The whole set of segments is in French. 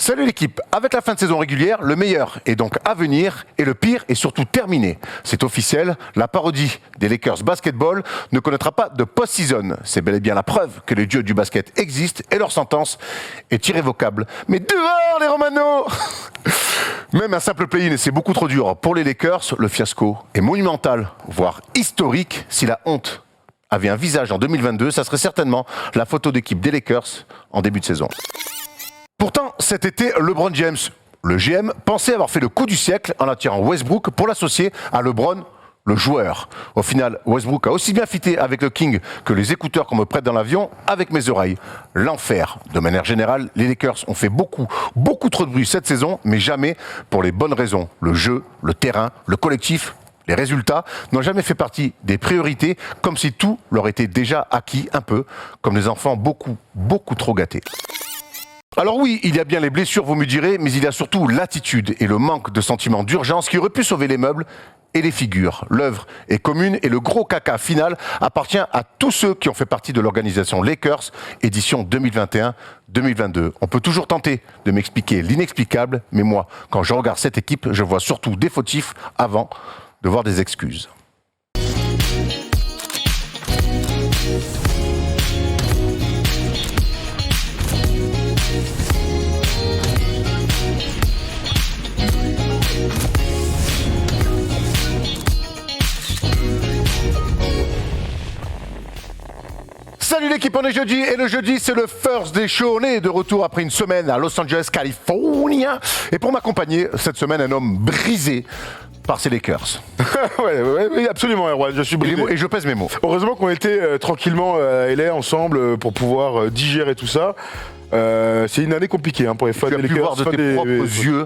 Salut l'équipe, avec la fin de saison régulière, le meilleur est donc à venir et le pire est surtout terminé. C'est officiel, la parodie des Lakers Basketball ne connaîtra pas de post-season. C'est bel et bien la preuve que les dieux du basket existent et leur sentence est irrévocable. Mais dehors les Romano. Même un simple play-in, c'est beaucoup trop dur. Pour les Lakers, le fiasco est monumental, voire historique. Si la honte avait un visage en 2022, ça serait certainement la photo d'équipe des Lakers en début de saison. Pourtant, cet été, LeBron James, le GM, pensait avoir fait le coup du siècle en attirant Westbrook pour l'associer à LeBron, le joueur. Au final, Westbrook a aussi bien fité avec le King que les écouteurs qu'on me prête dans l'avion avec mes oreilles. L'enfer. De manière générale, les Lakers ont fait beaucoup trop de bruit cette saison, mais jamais pour les bonnes raisons. Le jeu, le terrain, le collectif, les résultats n'ont jamais fait partie des priorités, comme si tout leur était déjà acquis un peu, comme les enfants beaucoup trop gâtés. Alors oui, il y a bien les blessures, vous me direz, mais il y a surtout l'attitude et le manque de sentiment d'urgence qui auraient pu sauver les meubles et les figures. L'œuvre est commune et le gros caca final appartient à tous ceux qui ont fait partie de l'organisation Lakers, édition 2021-2022. On peut toujours tenter de m'expliquer l'inexplicable, mais moi, quand je regarde cette équipe, je vois surtout des fautifs avant de voir des excuses. Salut l'équipe, on est jeudi et le jeudi c'est le First Day Show. On est de retour après une semaine à Los Angeles, California. Et pour m'accompagner cette semaine, un homme brisé par ses Lakers. Oui, absolument, Erwan, je suis brisé. Et je pèse mes mots. Heureusement qu'on était tranquillement à LA ensemble pour pouvoir digérer tout ça. C'est une année compliquée pour les fans des Lakers. Tu as pu voir de tes propres yeux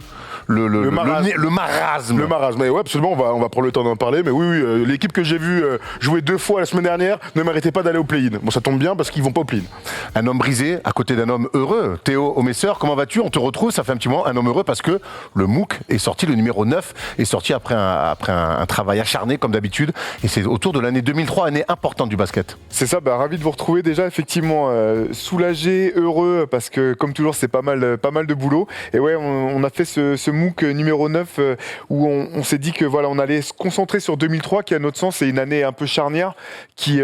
le marasme. Le marasme, oui, absolument, on va prendre le temps d'en parler. Mais oui, l'équipe que j'ai vue jouer 2 fois la semaine dernière ne méritait pas d'aller au play-in. Bon, ça tombe bien parce qu'ils vont pas au play-in. Un homme brisé à côté d'un homme heureux. Théo Omesser, comment vas-tu? On te retrouve, ça fait un petit moment, un homme heureux parce que le MOOC est sorti, le numéro 9 est sorti après un travail acharné comme d'habitude. Et c'est autour de l'année 2003, année importante du basket. C'est ça, ravi de vous retrouver déjà, effectivement, soulagé, heureux, parce que comme toujours c'est pas mal de boulot. Et ouais, on a fait ce MOOC numéro 9 où on s'est dit que voilà, on allait se concentrer sur 2003 qui à notre sens est une année un peu charnière qui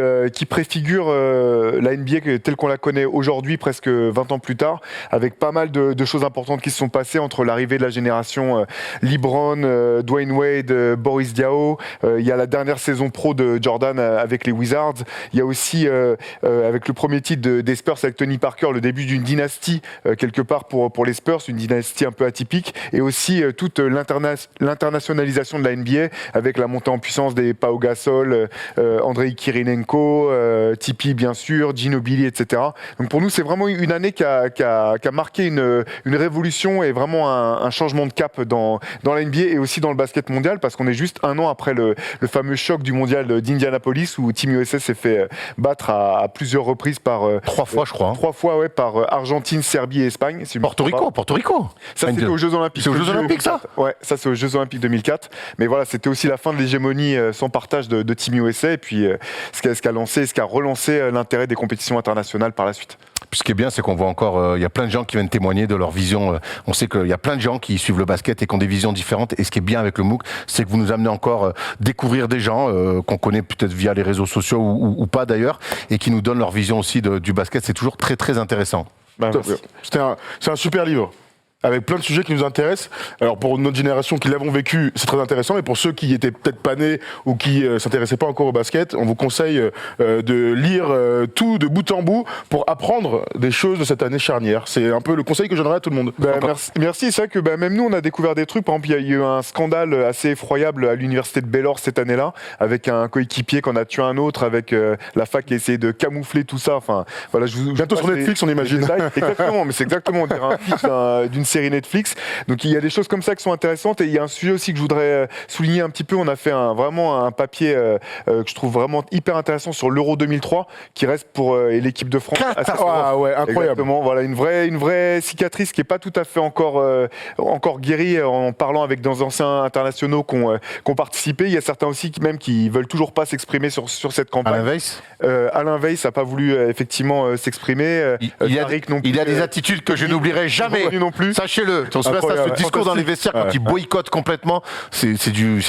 préfigure la NBA telle qu'on la connaît aujourd'hui, presque 20 ans plus tard, avec pas mal de choses importantes qui se sont passées entre l'arrivée de la génération LeBron, Dwayne Wade, Boris Diaw, il y a la dernière saison pro de Jordan avec les Wizards, il y a aussi avec le premier titre des Spurs avec Tony Parker, le début d'une dynastie quelque part pour les Spurs, une dynastie un peu atypique, et aussi toute l'internationalisation de la NBA avec la montée en puissance des Pau Gasol, Andrei Kirilenko, Tipeee bien sûr, Ginobili, etc. Donc pour nous c'est vraiment une année qui a marqué une révolution et vraiment un changement de cap dans la NBA et aussi dans le basket mondial, parce qu'on est juste un an après le fameux choc du mondial d'Indianapolis où Team USA s'est fait battre à plusieurs reprises par 3 fois je crois. 3 fois par Argentine, Serbie et Espagne. Porto Rico. Ça c'était aux Jeux Olympiques. C'est aux Jeux Olympiques ça? Ouais, ça c'est aux Jeux Olympiques 2004. Mais voilà, c'était aussi la fin de l'hégémonie sans partage de Team USA et puis ce qui a relancé l'intérêt des compétitions internationales par la suite. Puis ce qui est bien, c'est qu'on voit encore, il y a plein de gens qui viennent témoigner de leur vision. On sait qu'il y a plein de gens qui suivent le basket et qui ont des visions différentes. Et ce qui est bien avec le MOOC, c'est que vous nous amenez encore découvrir des gens qu'on connaît peut-être via les réseaux sociaux ou pas d'ailleurs, et qui nous donnent leur vision aussi du basket. C'est toujours très intéressant. C'est un super livre, avec plein de sujets qui nous intéressent. Alors pour notre génération qui l'avons vécu, c'est très intéressant, mais pour ceux qui étaient peut-être pas nés ou qui s'intéressaient pas encore au basket, on vous conseille de lire tout de bout en bout pour apprendre des choses de cette année charnière. C'est un peu le conseil que je donnerais à tout le monde. Merci. C'est vrai que même nous on a découvert des trucs. Par exemple, il y a eu un scandale assez effroyable à l'université de Baylor cette année-là, avec un coéquipier qu'on a tué un autre, avec la fac qui a essayé de camoufler tout ça. Enfin, voilà, bientôt sur Netflix, on imagine. Exactement, mais c'est exactement, on dirait un pitch d'une série Netflix. Donc il y a des choses comme ça qui sont intéressantes, et il y a un sujet aussi que je voudrais souligner un petit peu. On a fait vraiment un papier que je trouve vraiment hyper intéressant sur l'Euro 2003 qui reste pour l'équipe de France. Ouais, incroyable. Exactement, voilà une vraie cicatrice qui est pas tout à fait encore guérie, en parlant avec des anciens internationaux qui ont participé. Il y a certains aussi qui veulent toujours pas s'exprimer sur cette campagne. Alain Weiss Alain Weiss n'a pas voulu effectivement s'exprimer. Il y a des attitudes que je n'oublierai jamais. Non plus. Sachez-le. On se met à Incroyable, ce discours dans les vestiaires quand Ouais. ils boycottent complètement, c'est du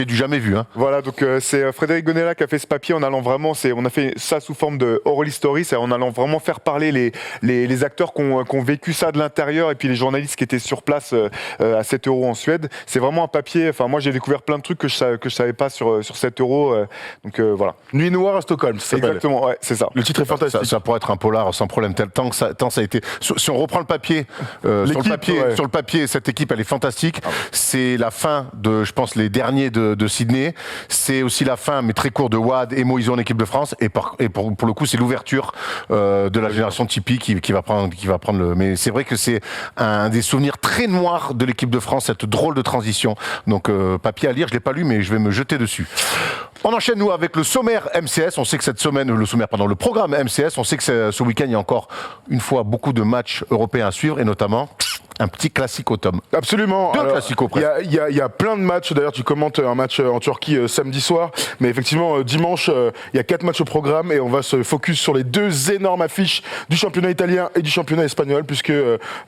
jamais vu. Hein. Voilà, donc c'est Frédéric Gonella qui a fait ce papier en allant vraiment, on a fait ça sous forme de oral history, c'est en allant vraiment faire parler les acteurs qui ont vécu ça de l'intérieur et puis les journalistes qui étaient sur place à 7 € en Suède. C'est vraiment un papier, enfin moi j'ai découvert plein de trucs que je savais pas sur 7 €, donc voilà. Nuit noire à Stockholm, ça s'appelle. Exactement, ouais, c'est ça. Le titre est fantastique. Ça pourrait être un polar sans problème, tant ça a été. Si on reprend le papier, sur le papier, cette équipe elle est fantastique. C'est la fin de, je pense, les derniers de Sydney. C'est aussi la fin, mais très court, de Wade et Moïse en équipe de France. Et pour le coup, c'est l'ouverture de la génération Tipeee qui va prendre le. Mais c'est vrai que c'est un des souvenirs très noirs de l'équipe de France, cette drôle de transition. Donc papier à lire, je l'ai pas lu, mais je vais me jeter dessus. On enchaîne nous avec le sommaire MCS. On sait que cette semaine, le programme MCS, on sait que ce week-end il y a encore une fois beaucoup de matchs européens à suivre et notamment un petit classique au Tom. Absolument. Deux classicos presque. Il y a plein de matchs. D'ailleurs, tu commentes un match en Turquie samedi soir. Mais effectivement, dimanche, il y a 4 matchs au programme et on va se focus sur les 2 énormes affiches du championnat italien et du championnat espagnol, puisque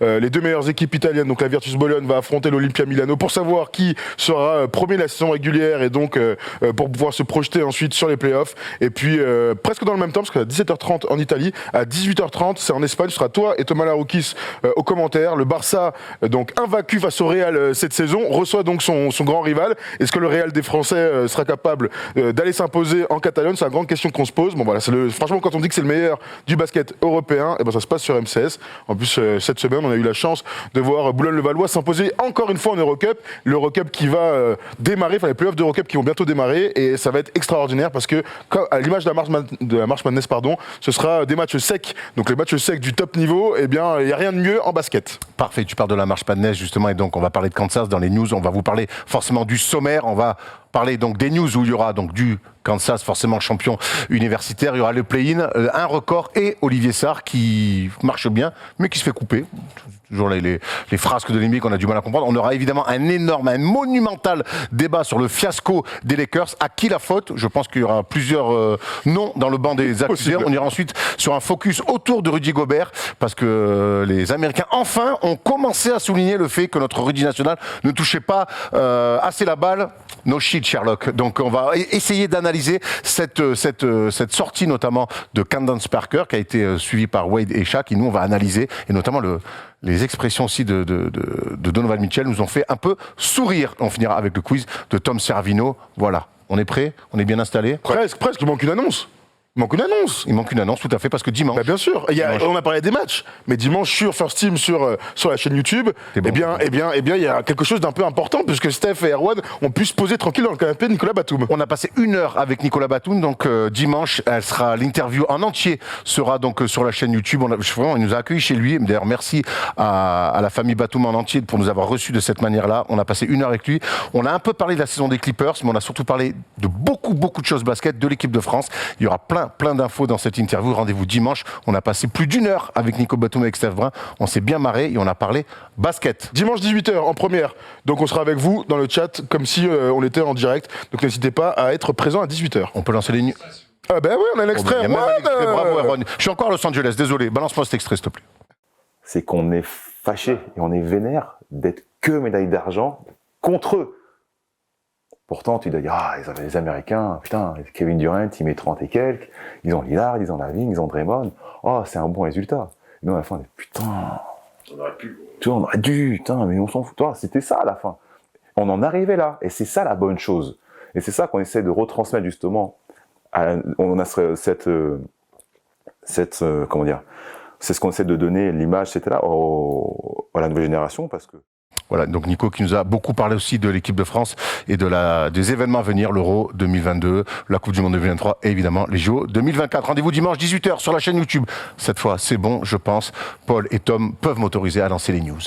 les 2 meilleures équipes italiennes, donc la Virtus Bologne, va affronter l'Olympia Milano pour savoir qui sera premier de la saison régulière et donc pour pouvoir se projeter ensuite sur les playoffs. Et puis, presque dans le même temps, parce qu'à 17h30 en Italie, à 18h30, c'est en Espagne, ce sera toi et Thomas Laroukis aux commentaires. Le Barça, donc invaincu face au Real cette saison, reçoit donc son grand rival. Est-ce que le Real des Français sera capable d'aller s'imposer en Catalogne? C'est la grande question qu'on se pose. Bon voilà, franchement, quand on dit que c'est le meilleur du basket européen, et ben ça se passe sur MCS. En plus, cette semaine, on a eu la chance de voir Boulogne-le-Valois s'imposer encore une fois en Eurocup. L'Eurocup qui va démarrer, enfin les playoffs d'Eurocup qui vont bientôt démarrer, et ça va être extraordinaire parce que, à l'image de la March Madness, ce sera des matchs secs. Donc les matchs secs du top niveau, eh bien, il n'y a rien de mieux en basket. Parfait, tu parles de la March Madness justement, et donc on va parler de Kansas dans les news. On va vous parler forcément du sommaire. On va parler donc des news où il y aura donc du Kansas, forcément champion universitaire. Il y aura le play-in, un record, et Olivier Sarr qui marche bien, mais qui se fait couper. Toujours les frasques de l'ennemi qu'on a du mal à comprendre. On aura évidemment un monumental débat sur le fiasco des Lakers. À qui la faute? Je pense qu'il y aura plusieurs noms dans le banc des accusés. On ira ensuite sur un focus autour de Rudy Gobert, parce que les Américains, enfin, ont commencé à souligner le fait que notre Rudy national ne touchait pas assez la balle. No shit, Sherlock. Donc on va essayer d'analyser cette sortie notamment de Candace Parker, qui a été suivie par Wade et Shaq, et nous on va analyser, et notamment les expressions aussi de Donovan Mitchell nous ont fait un peu sourire. On finira avec le quiz de Tom Servino. Voilà, on est prêt? On est bien installé? Presque, il manque une annonce. Il manque une annonce, tout à fait, parce que dimanche. Bah bien sûr, on a parlé des matchs, mais dimanche sur First Team, sur la chaîne YouTube, bon. eh bien, il y a quelque chose d'un peu important, puisque Steph et Erwan ont pu se poser tranquille dans le canapé de Nicolas Batum. On a passé 1 heure avec Nicolas Batum, donc dimanche, l'interview en entier sera donc sur la chaîne YouTube. Il nous a accueillis chez lui. D'ailleurs, merci à la famille Batum en entier pour nous avoir reçus de cette manière-là. On a passé 1 heure avec lui. On a un peu parlé de la saison des Clippers, mais on a surtout parlé de beaucoup de choses basket, de l'équipe de France. Il y aura plein d'infos dans cette interview. Rendez-vous dimanche. On a passé plus d'1 heure avec Nico Batum et avec Steph Brun. On s'est bien marré et on a parlé basket. Dimanche 18h en première. Donc on sera avec vous dans le chat comme si on était en direct. Donc n'hésitez pas à être présent à 18h. On peut lancer les news. Ah ben oui, on a l'extrait. Il y a même un extrait. Bravo, Aaron. Je suis encore à Los Angeles, désolé. Balance-moi cet extrait, s'il te plaît. C'est qu'on est fâché et on est vénère d'être que médaille d'argent contre eux. Pourtant, tu dois dire, les Américains, putain, Kevin Durant, il met 30 et quelques, ils ont Lillard, ils ont Lavigne, ils ont Draymond, c'est un bon résultat. Et nous, à la fin, on est, putain, on aurait pu. Tu vois, on aurait dû, putain, mais on s'en fout. C'était ça, à la fin. On en arrivait là, et c'est ça la bonne chose. Et c'est ça qu'on essaie de retransmettre, justement. On a comment dire, c'est ce qu'on essaie de donner, l'image, etc., à la nouvelle génération, parce que Voilà, donc Nico qui nous a beaucoup parlé aussi de l'équipe de France et des événements à venir, l'Euro 2022, la Coupe du Monde 2023 et évidemment les JO 2024. Rendez-vous dimanche 18h sur la chaîne YouTube. Cette fois, c'est bon, je pense. Paul et Tom peuvent m'autoriser à lancer les news.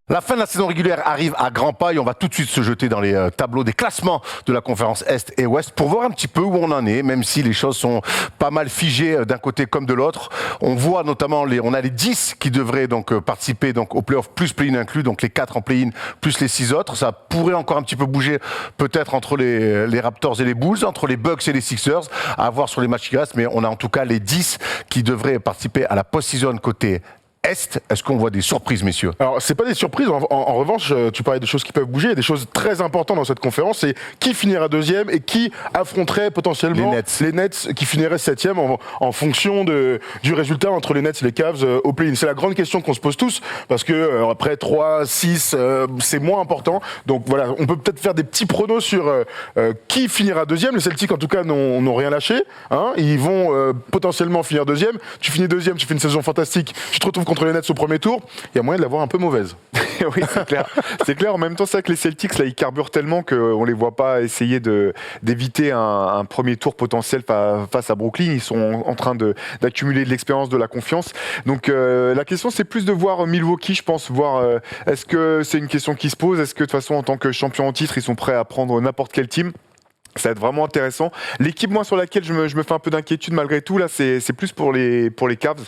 La fin de la saison régulière arrive à grands pas et on va tout de suite se jeter dans les tableaux des classements de la conférence Est et Ouest pour voir un petit peu où on en est, même si les choses sont pas mal figées d'un côté comme de l'autre. On voit notamment on a les 10 qui devraient donc participer donc aux playoffs plus play-in inclus, donc les 4 en play-in plus les 6 autres. Ça pourrait encore un petit peu bouger peut-être entre les Raptors et les Bulls, entre les Bucks et les Sixers, à voir sur les matchs qui restent, mais on a en tout cas les 10 qui devraient participer à la post-season côté Est. Est-ce qu'on voit des surprises, messieurs? Alors, c'est pas des surprises. En revanche, tu parlais de choses qui peuvent bouger. Il y a des choses très importantes dans cette conférence. C'est qui finira deuxième et qui affronterait potentiellement les Nets qui finiraient septième en fonction du résultat entre les Nets et les Cavs au play-in. C'est la grande question qu'on se pose tous parce que après 3, 6, c'est moins important. Donc voilà, on peut peut-être faire des petits pronos sur qui finira deuxième. Les Celtics, en tout cas, n'ont rien lâché. Hein. Ils vont potentiellement finir deuxième. Tu finis deuxième, tu fais une saison fantastique. Tu te retrouves contre les Nets au premier tour, il y a moyen de l'avoir un peu mauvaise. Oui, c'est clair. C'est clair. En même temps, c'est vrai que les Celtics, là, ils carburent tellement qu'on les voit pas essayer d'éviter un premier tour potentiel face à Brooklyn. Ils sont en train d'accumuler de l'expérience, de la confiance. Donc, la question, c'est plus de voir Milwaukee, je pense, voir est-ce que c'est une question qui se pose, est-ce que de toute façon, en tant que champion en titre, ils sont prêts à prendre n'importe quel team. Ça va être vraiment intéressant. L'équipe, moi, sur laquelle je me fais un peu d'inquiétude malgré tout, là, c'est plus pour les Cavs.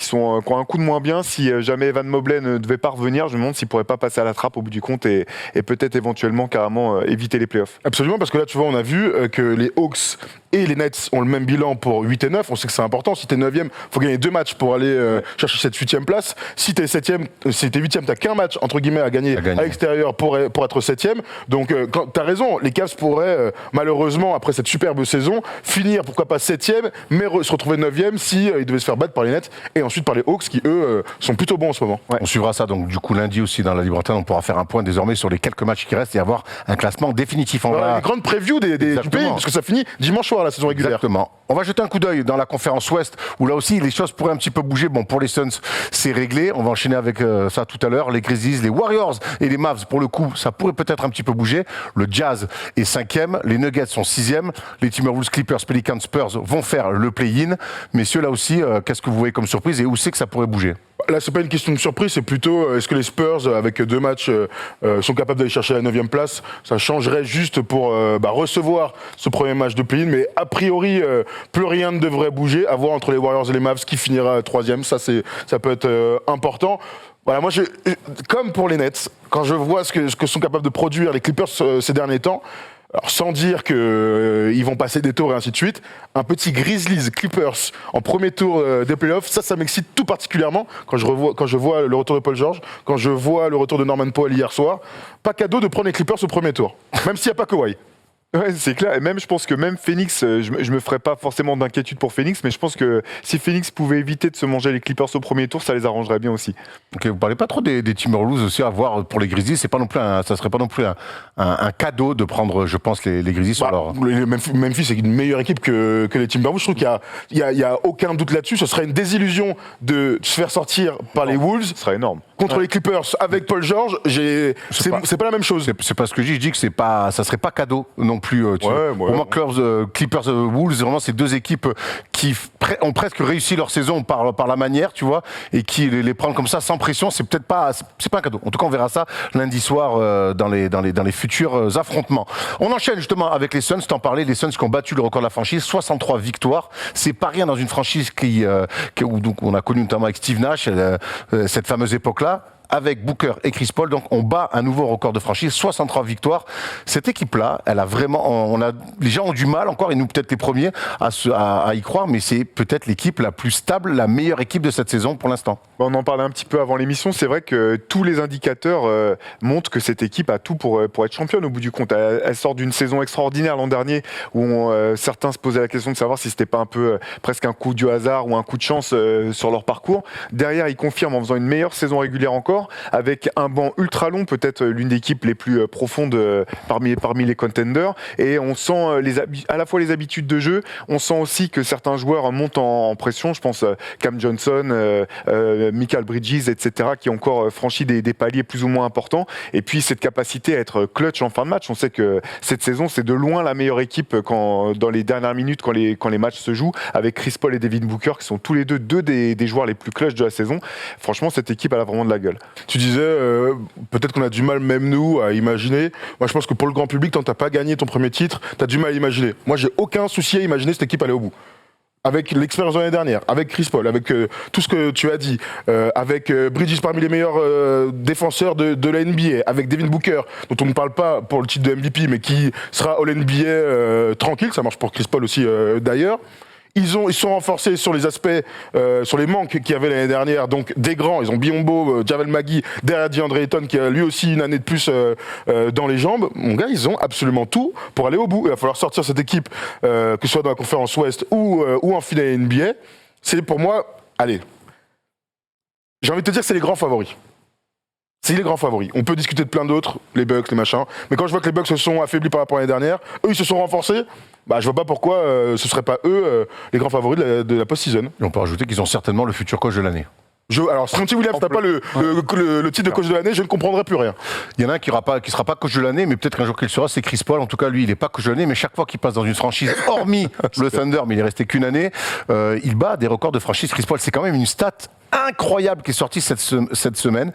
Qui ont un coup de moins bien. Si jamais Evan Mobley ne devait pas revenir, je me demande s'il pourrait pas passer à la trappe au bout du compte et peut-être éventuellement carrément éviter les playoffs. Absolument, parce que là, tu vois, on a vu que les Hawks et les Nets ont le même bilan pour 8 et 9. On sait que c'est important. Si t'es 9e, faut gagner 2 matchs pour aller chercher cette 8e place. Si t'es 7e, si t'es 8e, t'as qu'un match, entre guillemets, à gagner à l'extérieur pour être 7e. Donc, t'as raison, les Cavs pourraient, malheureusement, après cette superbe saison, finir, pourquoi pas 7e, mais se retrouver 9e si ils devaient se faire battre par les Nets et ensuite par les Hawks qui, eux, sont plutôt bons en ce moment. Ouais. On suivra ça donc du coup lundi aussi dans la Libre Antenne. On pourra faire un point désormais sur les quelques matchs qui restent et avoir un classement définitif. On va... Une grande preview du pays, parce que ça finit dimanche soir la saison régulière. Exactement. On va jeter un coup d'œil dans la conférence Ouest où là aussi les choses pourraient un petit peu bouger. Bon, pour les Suns, c'est réglé. On va enchaîner avec ça tout à l'heure. Les Grizzlies, les Warriors et les Mavs, pour le coup, ça pourrait peut-être un petit peu bouger. Le Jazz est 5e, les Nuggets sont 6e, les Timberwolves, Clippers, Pelicans, Spurs vont faire le play-in. Messieurs, là aussi, qu'est-ce que vous voyez comme surprise et où c'est que ça pourrait bouger? Là, c'est pas une question de surprise, c'est plutôt est-ce que les Spurs, avec 2 matchs, sont capables d'aller chercher la 9e place? Ça changerait juste pour recevoir ce premier match de play-in, mais a priori, plus rien ne devrait bouger. À voir entre les Warriors et les Mavs qui finira 3e, ça peut être important. Voilà, moi, comme pour les Nets, quand je vois ce que sont capables de produire les Clippers ces derniers temps, alors sans dire qu'ils vont passer des tours et ainsi de suite, un petit Grizzlies Clippers en premier tour des playoffs, ça m'excite tout particulièrement quand je vois le retour de Paul George, quand je vois le retour de Norman Powell hier soir. Pas cadeau de prendre les Clippers au premier tour, même s'il n'y a pas Kawhi. Ouais, c'est clair. Et même, je pense que même Phoenix, je me ferais pas forcément d'inquiétude pour Phoenix, mais je pense que si Phoenix pouvait éviter de se manger les Clippers au premier tour, ça les arrangerait bien aussi. Ok, vous parlez pas trop des Timberwolves aussi à voir pour les Grizzlies. C'est pas non plus ça serait pas non plus un cadeau de prendre, je pense, les Grizzlies sur leur. Memphis c'est une meilleure équipe que les Timberwolves. Je trouve qu'il y a aucun doute là-dessus. Ce serait une désillusion de se faire sortir par les Wolves. Ce serait énorme. Contre les Clippers avec Paul George, c'est pas la même chose. C'est pas ce que je dis que ça serait pas cadeau non plus. Clippers, Wolves, vraiment c'est 2 équipes qui ont presque réussi leur saison par la manière, tu vois, et qui les prendre comme ça sans pression, c'est peut-être pas, c'est pas un cadeau. En tout cas, on verra ça lundi soir dans les futurs affrontements. On enchaîne justement avec les Suns. T'en parlais, les Suns qui ont battu le record de la franchise, 63 victoires. C'est pas rien dans une franchise où donc on a connu notamment avec Steve Nash cette fameuse époque-là. Avec Booker et Chris Paul, donc on bat un nouveau record de franchise, 63 victoires. Cette équipe-là, elle a vraiment, les gens ont du mal encore, et nous peut-être les premiers, à y croire, mais c'est peut-être l'équipe la plus stable, la meilleure équipe de cette saison pour l'instant. On en parlait un petit peu avant l'émission, c'est vrai que tous les indicateurs montrent que cette équipe a tout pour être championne au bout du compte. Elle sort d'une saison extraordinaire l'an dernier, où certains se posaient la question de savoir si c'était pas un peu presque un coup du hasard ou un coup de chance sur leur parcours. Derrière, ils confirment en faisant une meilleure saison régulière encore, avec un banc ultra long, peut-être l'une des équipes les plus profondes parmi les contenders, et on sent à la fois les habitudes de jeu, on sent aussi que certains joueurs montent en pression, je pense Cam Johnson, Michael Bridges, etc., qui ont encore franchi des paliers plus ou moins importants, et puis cette capacité à être clutch en fin de match. On sait que cette saison, c'est de loin la meilleure équipe dans les dernières minutes, quand les matchs se jouent, avec Chris Paul et Devin Booker, qui sont tous les deux des joueurs les plus clutch de la saison. Franchement, cette équipe, elle a vraiment de la gueule. Tu disais, peut-être qu'on a du mal, même nous, à imaginer. Moi, je pense que pour le grand public, tant que t'as pas gagné ton premier titre, t'as du mal à imaginer. Moi, j'ai aucun souci à imaginer cette équipe aller au bout. Avec l'expérience de l'année dernière, avec Chris Paul, avec tout ce que tu as dit, avec Bridges parmi les meilleurs défenseurs de la NBA, avec Devin Booker, dont on ne parle pas pour le titre de MVP, mais qui sera All NBA tranquille, ça marche pour Chris Paul aussi d'ailleurs. Ils sont renforcés sur les aspects, sur les manques qu'il y avait l'année dernière. Donc des grands, ils ont Biyombo, Javel Magui, derrière DeAndre Ayton qui a lui aussi une année de plus dans les jambes. Mon gars, ils ont absolument tout pour aller au bout. Il va falloir sortir cette équipe, que ce soit dans la conférence Ouest ou en finale NBA. C'est pour moi, allez, j'ai envie de te dire que c'est les grands favoris. C'est les grands favoris. On peut discuter de plein d'autres, les Bucks, les machins. Mais quand je vois que les Bucks se sont affaiblis par rapport à l'année dernière, eux ils se sont renforcés. Bah, je vois pas pourquoi ce serait pas eux les grands favoris de la post-season. Et on peut rajouter qu'ils ont certainement le futur coach de l'année. Alors, si Monty Williams n'a pas le titre de coach de l'année, je ne comprendrai plus rien. Il y en a un qui sera pas coach de l'année, mais peut-être qu'un jour qu'il sera, c'est Chris Paul. En tout cas, lui, il est pas coach de l'année, mais chaque fois qu'il passe dans une franchise, hormis le Thunder, mais il est resté qu'une année, il bat des records de franchise. Chris Paul, c'est quand même une stat incroyable qui est sortie cette semaine.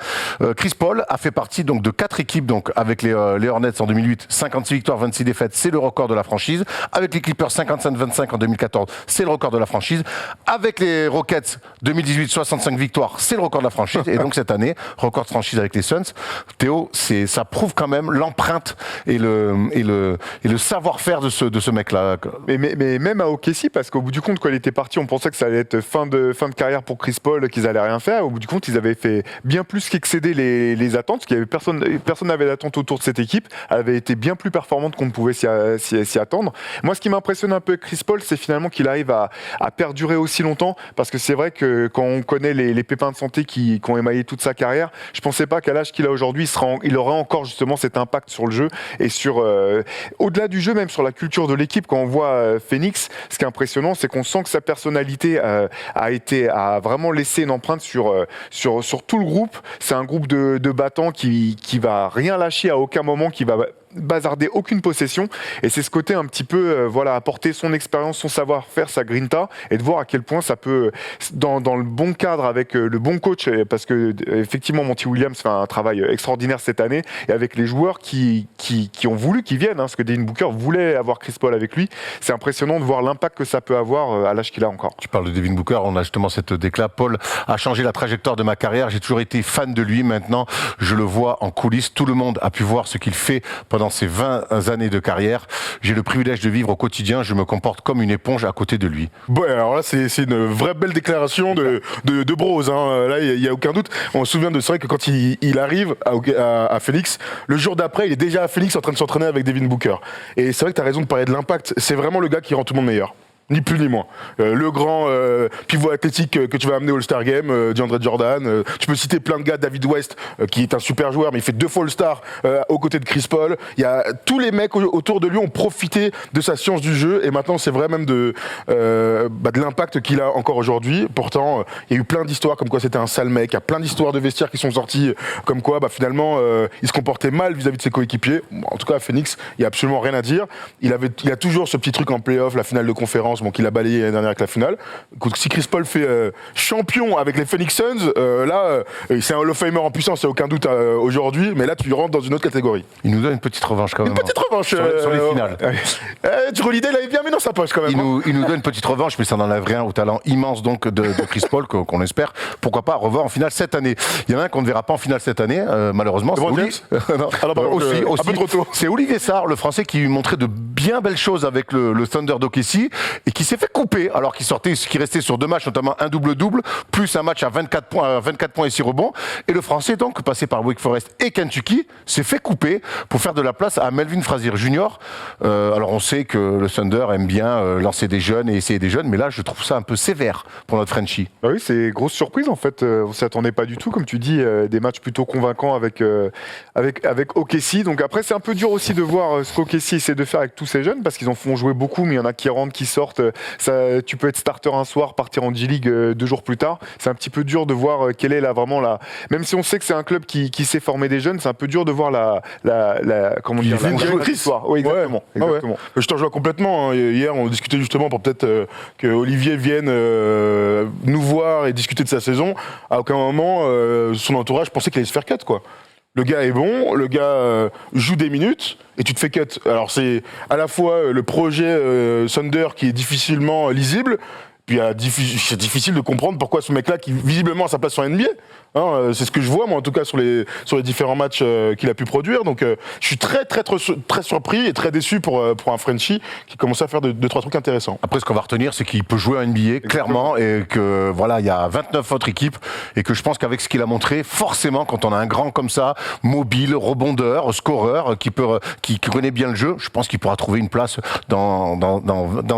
Chris Paul a fait partie donc de 4 équipes donc avec les Hornets en 2008, 56 victoires, 26 défaites, c'est le record de la franchise. Avec les Clippers 55-25 en 2014, c'est le record de la franchise. Avec les Rockets 2018, 65 victoires, c'est le record de la franchise. Et donc cette année, record de franchise avec les Suns. Théo, ça prouve quand même l'empreinte et le savoir-faire de ce mec-là. Mais même à OKC, parce qu'au bout du compte, quand il était parti, on pensait que ça allait être fin de carrière pour Chris Paul, qu'ils allaient rien faire. Au bout du compte, ils avaient fait bien plus qu'excéder les attentes, parce qu'il y avait personne n'avait d'attente autour de cette équipe. Elle avait été bien plus performante qu'on ne pouvait s'y attendre. Moi, ce qui m'impressionne un peu avec Chris Paul, c'est finalement qu'il arrive à perdurer aussi longtemps, parce que c'est vrai que quand on connaît les pépins de santé qui ont émaillé toute sa carrière, je pensais pas qu'à l'âge qu'il a aujourd'hui, il aurait encore justement cet impact sur le jeu et sur au-delà du jeu, même sur la culture de l'équipe. Quand on voit Phoenix, ce qui est impressionnant, c'est qu'on sent que sa personnalité a vraiment laissé une empreinte sur tout le groupe. C'est un groupe de battants qui va rien lâcher à aucun moment, qui va bazarder aucune possession, et c'est ce côté un petit peu apporter son expérience, son savoir-faire, sa grinta, et de voir à quel point ça peut dans le bon cadre avec le bon coach, parce que effectivement Monty Williams fait un travail extraordinaire cette année, et avec les joueurs qui ont voulu qu'ils viennent, parce que Devin Booker voulait avoir Chris Paul avec lui. C'est impressionnant de voir l'impact que ça peut avoir à l'âge qu'il a encore. Tu parles de Devin Booker, on a justement cette déclat. Paul a changé la trajectoire de ma carrière, j'ai toujours été fan de lui, maintenant je le vois en coulisses, tout le monde a pu voir ce qu'il fait pendant ses 20 années de carrière. J'ai le privilège de vivre au quotidien, je me comporte comme une éponge à côté de lui. Bon, alors là, c'est une vraie belle déclaration de bros. Là, il n'y a aucun doute. On se souvient de, c'est vrai que quand il arrive à Phoenix, le jour d'après, il est déjà à Phoenix en train de s'entraîner avec Devin Booker. Et c'est vrai que tu as raison de parler de l'impact. C'est vraiment le gars qui rend tout le monde meilleur. Ni plus ni moins. Le grand pivot athlétique que tu vas amener au All-Star Game, DeAndre Jordan. Tu peux citer plein de gars, David West, qui est un super joueur, mais il fait 2 fois All-Star aux côtés de Chris Paul. Il y a tous les mecs autour de lui ont profité de sa science du jeu, et maintenant c'est vrai même de l'impact qu'il a encore aujourd'hui. Pourtant, il y a eu plein d'histoires comme quoi c'était un sale mec. Il y a plein d'histoires de vestiaires qui sont sorties comme quoi finalement il se comportait mal vis-à-vis de ses coéquipiers. Bon, en tout cas à Phoenix, il n'y a absolument rien à dire. Il a toujours ce petit truc en play-off, la finale de conférence, qu'il a balayé l'année dernière avec la finale. Écoute, si Chris Paul fait champion avec les Phoenix Suns, c'est un Hall of Famer en puissance, il n'y a aucun doute aujourd'hui, mais là tu rentres dans une autre catégorie. Il nous donne une petite revanche quand même. Une petite revanche sur les finales. Drew Holiday l'avait bien mis dans sa poche quand même. Il nous donne une petite revanche, mais ça n'enlève rien au talent immense donc de Chris Paul qu'on espère, pourquoi pas, revoir en finale cette année. Il y en a un qu'on ne verra pas en finale cette année, malheureusement. C'est Olivier Sarr, le Français, qui montrait de bien belles choses avec le Thunder d'OKC et qui s'est fait couper alors qu'il restait sur 2 matchs, notamment un double-double, plus un match à 24 points et 6 rebonds. Et le Français, donc, passé par Wake Forest et Kentucky, s'est fait couper pour faire de la place à Melvin Frazier Jr. Alors on sait que le Thunder aime bien lancer des jeunes et essayer des jeunes, mais là je trouve ça un peu sévère pour notre Frenchie. Bah oui, c'est grosse surprise en fait. On ne s'y attendait pas du tout, comme tu dis, des matchs plutôt convaincants avec OKC. Donc après c'est un peu dur aussi de voir ce qu'OKC essaie de faire avec tous ces jeunes, parce qu'ils en font jouer beaucoup, mais il y en a qui rentrent, qui sortent. sorte, tu peux être starter un soir, partir en G-League 2 jours plus tard. C'est un petit peu dur de voir quelle est vraiment la. Même si on sait que c'est un club qui sait former des jeunes, c'est un peu dur de voir comment dire, la histoire. Oui, exactement. Ouais. exactement. Ouais. Je te rejoins complètement. Hein. Hier, on discutait justement pour peut-être que Olivier vienne nous voir et discuter de sa saison. À aucun moment, son entourage pensait qu'il allait se faire cut, quoi. Le gars est bon, le gars joue des minutes et tu te fais cut. Alors c'est à la fois le projet Thunder qui est difficilement lisible, puis c'est difficile de comprendre pourquoi ce mec-là, qui visiblement a sa place en NBA, hein, c'est ce que je vois moi en tout cas sur les différents matchs qu'il a pu produire. Donc je suis très surpris et très déçu pour un Frenchie qui commence à faire deux trois trucs intéressants. Après, ce qu'on va retenir, c'est qu'il peut jouer en NBA, clairement, et que voilà, il y a 29 autres équipes, et que je pense qu'avec ce qu'il a montré, forcément, quand on a un grand comme ça, mobile, rebondeur, scoreur, qui connaît bien le jeu, je pense qu'il pourra trouver une place dans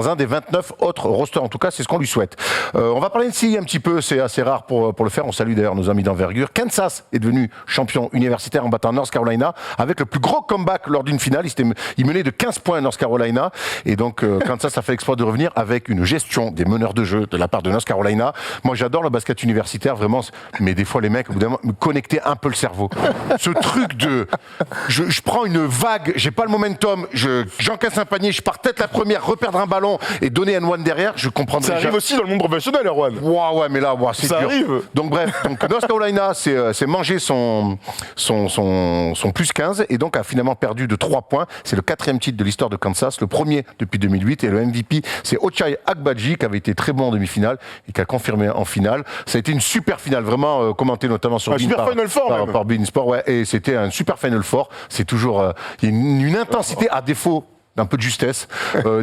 un des 29 autres rosters. En tout cas, c'est ce qu'on lui souhaite. On va parler ici un petit peu, c'est assez rare pour le faire. On salue d'ailleurs nos amis d'envergure. Kansas est devenu champion universitaire en battant North Carolina avec le plus gros comeback lors d'une finale. Il menait de 15 points à North Carolina, et donc Kansas a fait l'exploit de revenir avec une gestion des meneurs de jeu de la part de North Carolina. Moi, j'adore le basket universitaire, vraiment, mais des fois les mecs, au bout d'un moment, me connecter un peu le cerveau. Ce truc de, je prends une vague, j'ai pas le momentum, j'encaisse un panier, je pars tête la première, reperdre un ballon et donner un one derrière, je comprendrais. Ça arrive aussi dans le monde professionnel, Erwan. Ouais, mais là, c'est ça dur. arrive. Donc bref, North Carolina c'est manger son plus 15, et donc a finalement perdu de 3 points. C'est le 4e titre de l'histoire de Kansas, le premier depuis 2008, et le MVP c'est Ochai Agbaji qui avait été très bon en demi-finale et qui a confirmé en finale. Ça a été une super finale, vraiment commentée notamment sur par Bein Sport, ouais, et c'était un super Final Four. C'est toujours il y a une intensité à défaut d'un peu de justesse.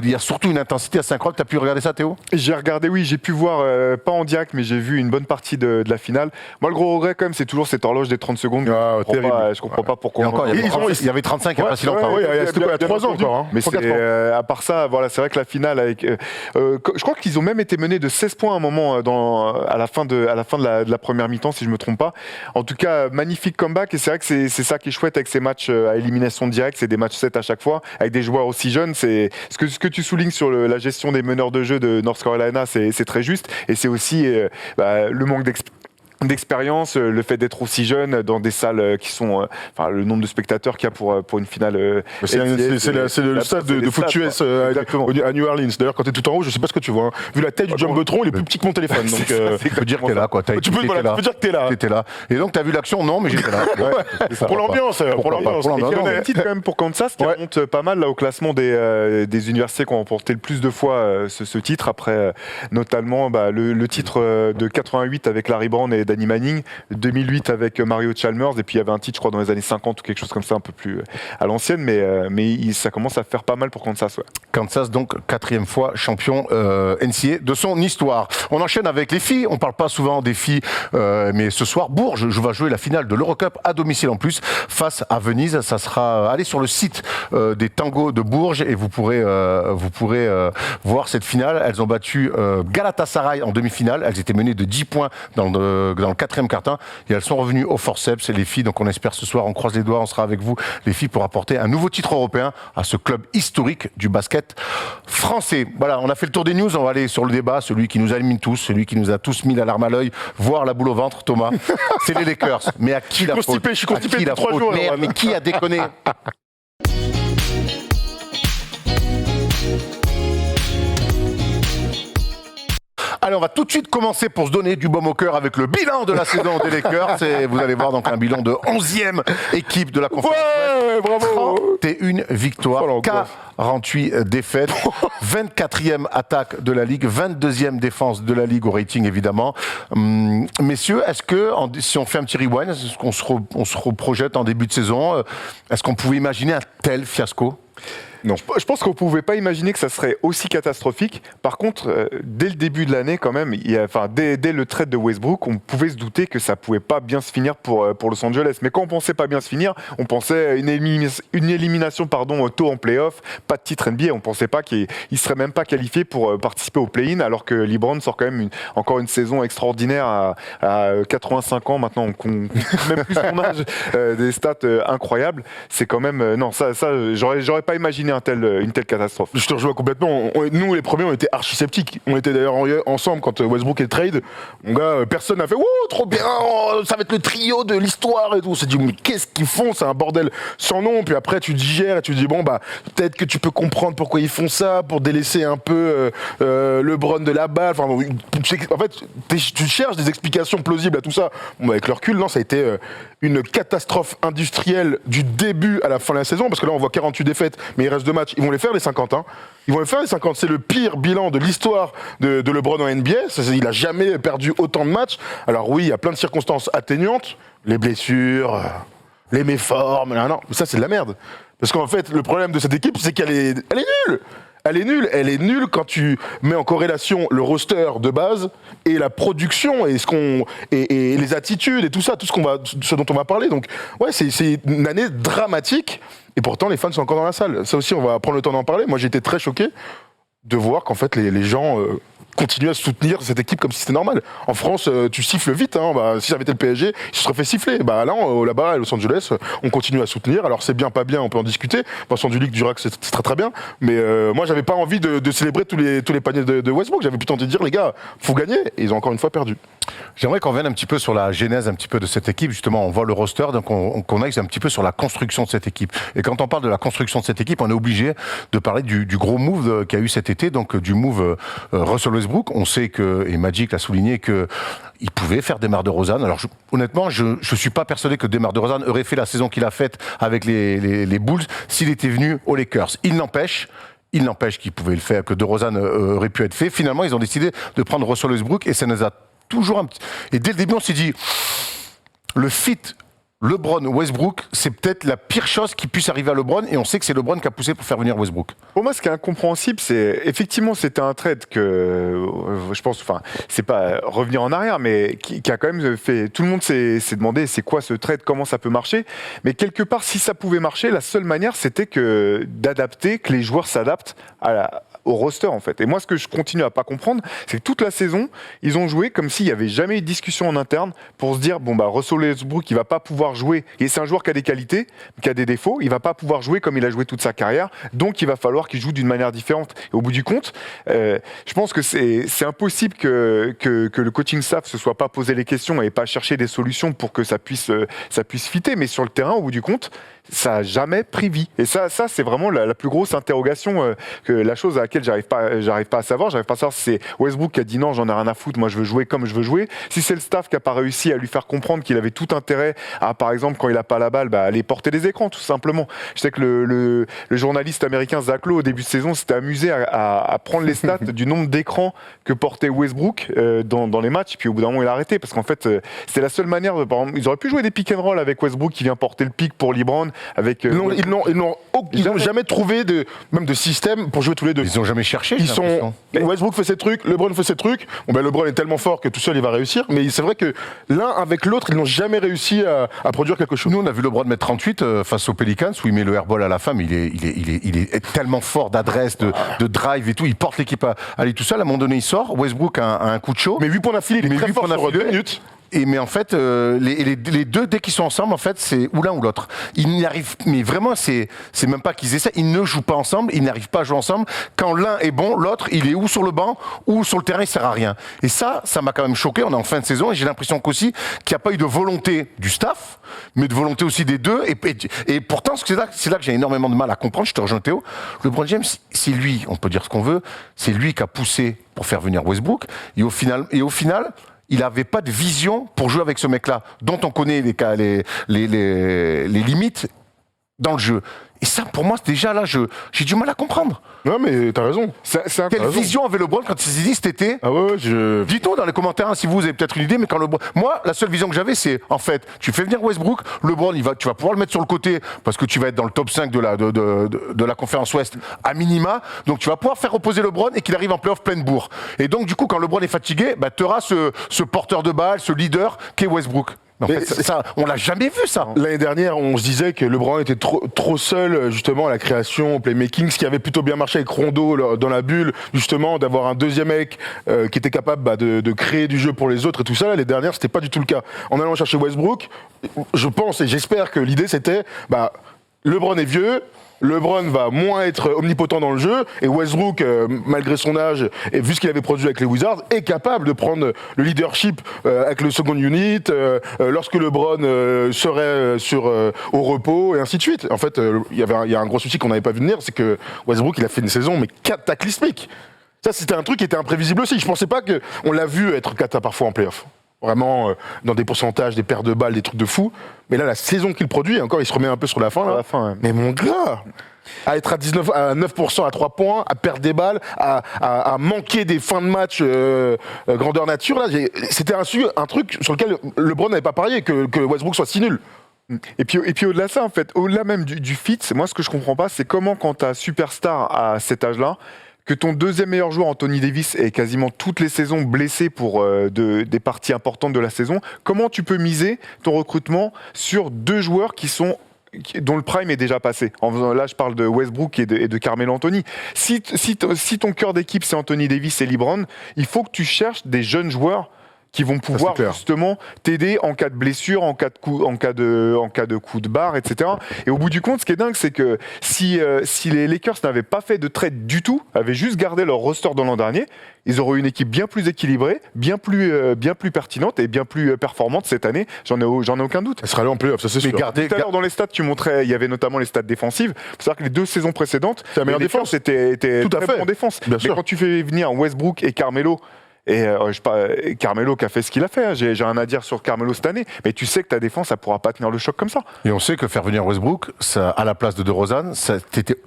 Il y a surtout une intensité assez incroyable. T'as pu regarder ça, Théo ? J'ai regardé, oui, j'ai pu voir, pas en direct, mais j'ai vu une bonne partie de la finale. Moi, le gros regret, quand même, c'est toujours cette horloge des 30 secondes. Je comprends pas pourquoi. Il y avait 35 il n'y a pas si longtemps. Oui, c'était il y a 3 ans encore. Hein. Mais à part ça, voilà, c'est vrai que la finale, avec, je crois qu'ils ont même été menés de 16 points à un moment à la fin de la première mi-temps, si je me trompe pas. En tout cas, magnifique comeback, et c'est vrai que c'est ça qui est chouette avec ces matchs à élimination directe, c'est des matchs 7 à chaque fois, avec des joueurs aussi jeunes. C'est ce que tu soulignes sur la gestion des meneurs de jeu de North Carolina, c'est très juste, et c'est aussi le manque d'expérience, le fait d'être aussi jeune dans des salles qui sont, le nombre de spectateurs qu'il y a pour une finale. C'est le stade de foot US à New Orleans. D'ailleurs, quand tu es tout en haut, je sais pas ce que tu vois. Hein. Vu la taille du Jumbotron, il est plus petit que mon téléphone. Donc, tu peux dire que t'es là, quoi. Tu peux dire que t'es là. T'étais là. Et donc, t'as vu l'action ? Non, mais j'étais là. Pour l'ambiance. Pour l'ambiance. Il y a un titre quand même pour Kansas qui remonte pas mal là au classement des universités qui ont remporté le plus de fois ce titre. Après, notamment le titre de 88 avec Larry Brown et Danny Manning, 2008 avec Mario Chalmers, et puis il y avait un titre, je crois, dans les années 50 ou quelque chose comme ça, un peu plus à l'ancienne, mais ça commence à faire pas mal pour Kansas. Ouais. Kansas, donc, 4e fois champion NCAA de son histoire. On enchaîne avec les filles. On parle pas souvent des filles, mais ce soir, Bourges va jouer la finale de l'Eurocup à domicile en plus, face à Venise. Ça sera, allez sur le site des Tangos de Bourges et vous pourrez voir cette finale. Elles ont battu Galatasaray en demi-finale. Elles étaient menées de 10 points dans le 4e quart-temps, et elles sont revenues au forceps, les filles. Donc on espère ce soir, on croise les doigts, on sera avec vous, les filles, pour apporter un nouveau titre européen à ce club historique du basket français. Voilà, on a fait le tour des news, on va aller sur le débat, celui qui nous anime tous, celui qui nous a tous mis la larme à l'œil, voire la boule au ventre, Thomas. C'est les Lakers. Mais à qui la faute ? Je suis constipé depuis 3 jours. Mais qui a déconné ? Allez, on va tout de suite commencer pour se donner du baume au cœur avec le bilan de la saison des Lakers. Et vous allez voir donc un bilan de 11e équipe de la conférence. Ouais, bravo. 31 victoires, 48 défaites, 24e attaque de la Ligue, 22e défense de la Ligue au rating évidemment. Messieurs, est-ce que, si on fait un petit rewind, est-ce qu'on se reprojette en début de saison, est-ce qu'on pouvait imaginer un tel fiasco ? Non. Je pense qu'on ne pouvait pas imaginer que ça serait aussi catastrophique. Par contre, dès le début de l'année, quand même, dès le trade de Westbrook, on pouvait se douter que ça ne pouvait pas bien se finir pour Los Angeles. Mais quand on pensait pas bien se finir, on pensait une élimination tôt en play-off, pas de titre NBA. On ne pensait pas qu'il ne serait même pas qualifié pour participer au play-in, alors que LeBron sort quand même encore une saison extraordinaire à 85 ans. Maintenant, on compte même plus son âge, des stats incroyables. C'est quand même... non, ça j'aurais pas imaginé une telle catastrophe. Je te rejoins complètement. Nous, les premiers, on était archi sceptiques. On était d'ailleurs ensemble quand Westbrook est trade. Mon gars, personne n'a fait « trop bien, ça va être le trio de l'histoire et tout ». On s'est dit « mais qu'est-ce qu'ils font ? C'est un bordel sans nom ». Puis après, tu digères et tu te dis « bon, bah, peut-être que tu peux comprendre pourquoi ils font ça, pour délaisser un peu LeBron de la balle ». Enfin, en fait, tu cherches des explications plausibles à tout ça. Bon, bah, avec le recul, non, ça a été une catastrophe industrielle du début à la fin de la saison, parce que là, on voit 48 défaites, mais il reste 2 matchs. Ils vont les faire, les 50. Hein. Ils vont les faire, les 50. C'est le pire bilan de l'histoire de LeBron en NBA. Il n'a jamais perdu autant de matchs. Alors oui, il y a plein de circonstances atténuantes. Les blessures, les méformes. Non, mais ça, c'est de la merde. Parce qu'en fait, le problème de cette équipe, c'est qu'elle est nulle. Elle est nulle quand tu mets en corrélation le roster de base et la production et et les attitudes et tout ça, ce dont on va parler. Donc ouais, c'est une année dramatique et pourtant les fans sont encore dans la salle. Ça aussi, on va prendre le temps d'en parler. Moi, j'ai été très choqué de voir qu'en fait les gens continuent à soutenir cette équipe comme si c'était normal. En France, tu siffles vite. Hein, si ça avait été le PSG, ils se seraient fait siffler. Là, là-bas, à Los Angeles, on continue à soutenir. Alors c'est bien, pas bien, on peut en discuter. Vincent Dulic dira que c'est très très bien. Mais moi, j'avais pas envie de célébrer tous les paniers de Westbrook. J'avais plutôt envie de dire, les gars, faut gagner. Et ils ont encore une fois perdu. J'aimerais qu'on revienne un petit peu sur la genèse un petit peu de cette équipe. Justement, on voit le roster, donc qu'on aille un petit peu sur la construction de cette équipe. Et quand on parle de la construction de cette équipe, on est obligé de parler du gros move qu'il y a eu cet été, donc du move Russell Westbrook. On sait que, et Magic l'a souligné, qu'il pouvait faire DeMar DeRozan. Alors honnêtement, je suis pas persuadé que DeMar DeRozan aurait fait la saison qu'il a faite avec les Bulls s'il était venu aux Lakers. Il n'empêche qu'il pouvait le faire, que DeRozan aurait pu être fait. Finalement, ils ont décidé de prendre Russell Westbrook et ça nous a toujours un petit... Et dès le début, on s'est dit, le fit LeBron-Westbrook, c'est peut-être la pire chose qui puisse arriver à LeBron, et on sait que c'est LeBron qui a poussé pour faire venir Westbrook. Pour moi, ce qui est incompréhensible, c'est effectivement c'était un trade que je pense, enfin, c'est pas revenir en arrière, mais qui a quand même fait. Tout le monde s'est demandé c'est quoi ce trade, comment ça peut marcher. Mais quelque part, si ça pouvait marcher, la seule manière, c'était que les joueurs s'adaptent au roster en fait. Et moi, ce que je continue à pas comprendre, c'est que toute la saison, ils ont joué comme s'il y avait jamais eu de discussion en interne pour se dire bon bah Russell Westbrook, il va pas pouvoir jouer. Et c'est un joueur qui a des qualités, qui a des défauts. Il va pas pouvoir jouer comme il a joué toute sa carrière. Donc il va falloir qu'il joue d'une manière différente. Et au bout du compte, je pense que c'est impossible que le coaching staff se soit pas posé les questions et pas cherché des solutions pour que ça puisse fitter. Mais sur le terrain, au bout du compte, ça a jamais pris vie. Et ça c'est vraiment la plus grosse interrogation, que la chose à laquelle j'arrive pas à savoir. J'arrive pas à savoir si c'est Westbrook qui a dit non, j'en ai rien à foutre, moi je veux jouer comme je veux jouer. Si c'est le staff qui a pas réussi à lui faire comprendre qu'il avait tout intérêt à, par exemple, quand il a pas la balle, aller porter des écrans, tout simplement. Je sais que le journaliste américain Zach Lowe, au début de saison, s'était amusé à prendre les stats du nombre d'écrans que portait Westbrook dans les matchs. Puis au bout d'un moment, il a arrêté parce qu'en fait, c'était la seule manière. Par exemple, ils auraient pu jouer des pick and roll avec Westbrook qui vient porter le pick pour LeBron. Avec, ils n'ont jamais trouvé même de système pour jouer tous les deux. Ils n'ont jamais cherché. Westbrook fait ses trucs, LeBron fait ses trucs. Bon, LeBron est tellement fort que tout seul il va réussir, mais c'est vrai que l'un avec l'autre, ils n'ont jamais réussi à produire quelque chose. Nous, on a vu LeBron mettre 38 face aux Pelicans où il met le airball à la fin, mais il est tellement fort d'adresse, de drive et tout. Il porte l'équipe à aller tout seul. À un moment donné, il sort. Westbrook a un coup de chaud. Mais 8 points d'affilée, il est très fort sur 2 minutes. Mais en fait, les deux, dès qu'ils sont ensemble, en fait, c'est ou l'un ou l'autre. Ils n'y arrivent, mais vraiment, c'est même pas qu'ils essaient, ils ne jouent pas ensemble, ils n'arrivent pas à jouer ensemble. Quand l'un est bon, l'autre, il est ou sur le banc, ou sur le terrain, il sert à rien. Et ça m'a quand même choqué. On est en fin de saison et j'ai l'impression qu'aussi qu'il n'y a pas eu de volonté du staff, mais de volonté aussi des deux. Et pourtant, c'est là que j'ai énormément de mal à comprendre. Je te rejoins Théo. LeBron James, c'est lui, on peut dire ce qu'on veut, c'est lui qui a poussé pour faire venir Westbrook. Et au final, il n'avait pas de vision pour jouer avec ce mec-là, dont on connaît les limites dans le jeu. Et ça, pour moi, déjà là, j'ai du mal à comprendre. Non, mais t'as raison. Quelle vision avait LeBron quand il s'est dit cet été ? Ah ouais, Dites-nous dans les commentaires si vous avez peut-être une idée, mais quand LeBron... Moi, la seule vision que j'avais, c'est, en fait, tu fais venir Westbrook, LeBron, tu vas pouvoir le mettre sur le côté, parce que tu vas être dans le top 5 de la conférence Ouest à minima, donc tu vas pouvoir faire reposer LeBron et qu'il arrive en play-off pleine bourre. Et donc, du coup, quand LeBron est fatigué, tu auras ce porteur de balle, ce leader qu'est Westbrook. En fait, ça, on l'a jamais vu, ça. L'année dernière, on se disait que LeBron était trop seul, justement, à la création, au playmaking, ce qui avait plutôt bien marché avec Rondo dans la bulle, justement, d'avoir un deuxième mec qui était capable de créer du jeu pour les autres et tout ça. L'année dernière, c'était pas du tout le cas. En allant chercher Westbrook, je pense et j'espère que l'idée, c'était, LeBron est vieux, LeBron va moins être omnipotent dans le jeu, et Westbrook, malgré son âge, et vu ce qu'il avait produit avec les Wizards, est capable de prendre le leadership avec le second unit, lorsque LeBron serait au repos, et ainsi de suite. En fait, il y a un gros souci qu'on n'avait pas vu venir, c'est que Westbrook, il a fait une saison mais cataclysmique. Ça, c'était un truc qui était imprévisible aussi. Je pensais pas qu'on l'a vu être cata parfois en playoff. Vraiment, dans des pourcentages, des paires de balles, des trucs de fou. Mais là, la saison qu'il produit, encore, il se remet un peu sur la fin. Là. Ouais. Mais mon gars, à être à 9% à 3 points, à perdre des balles, à manquer des fins de match grandeur nature, là, c'était un truc sur lequel LeBron n'avait pas parié, que Westbrook soit si nul. Et puis au-delà de ça, en fait, au-delà même du fit, moi ce que je comprends pas, c'est comment quand t'as superstar à cet âge-là, que ton deuxième meilleur joueur, Anthony Davis, est quasiment toutes les saisons blessé pour des parties importantes de la saison, comment tu peux miser ton recrutement sur deux joueurs dont le prime est déjà passé. Là, je parle de Westbrook et de Carmelo Anthony. Si ton cœur d'équipe, c'est Anthony Davis et LeBron, il faut que tu cherches des jeunes joueurs qui vont pouvoir justement t'aider en cas de blessure, en cas de coup de barre, etc. Et au bout du compte, ce qui est dingue, c'est que si les Lakers n'avaient pas fait de trade du tout, avaient juste gardé leur roster de l'an dernier, ils auraient une équipe bien plus équilibrée, bien plus pertinente et bien plus performante cette année. J'en ai aucun doute. Elle sera allée en playoff, ça c'est sûr. Tout à l'heure dans les stats, tu montrais, il y avait notamment les stats défensives. C'est-à-dire que les deux saisons précédentes, la meilleure défense était tout très à fait bon en défense. Bien Mais sûr. quand tu fais venir Westbrook et Carmelo, et Carmelo qui a fait ce qu'il a fait, hein. J'ai rien à dire sur Carmelo cette année, mais tu sais que ta défense, ça pourra pas tenir le choc comme ça. Et on sait que faire venir Westbrook, ça, à la place de DeRozan,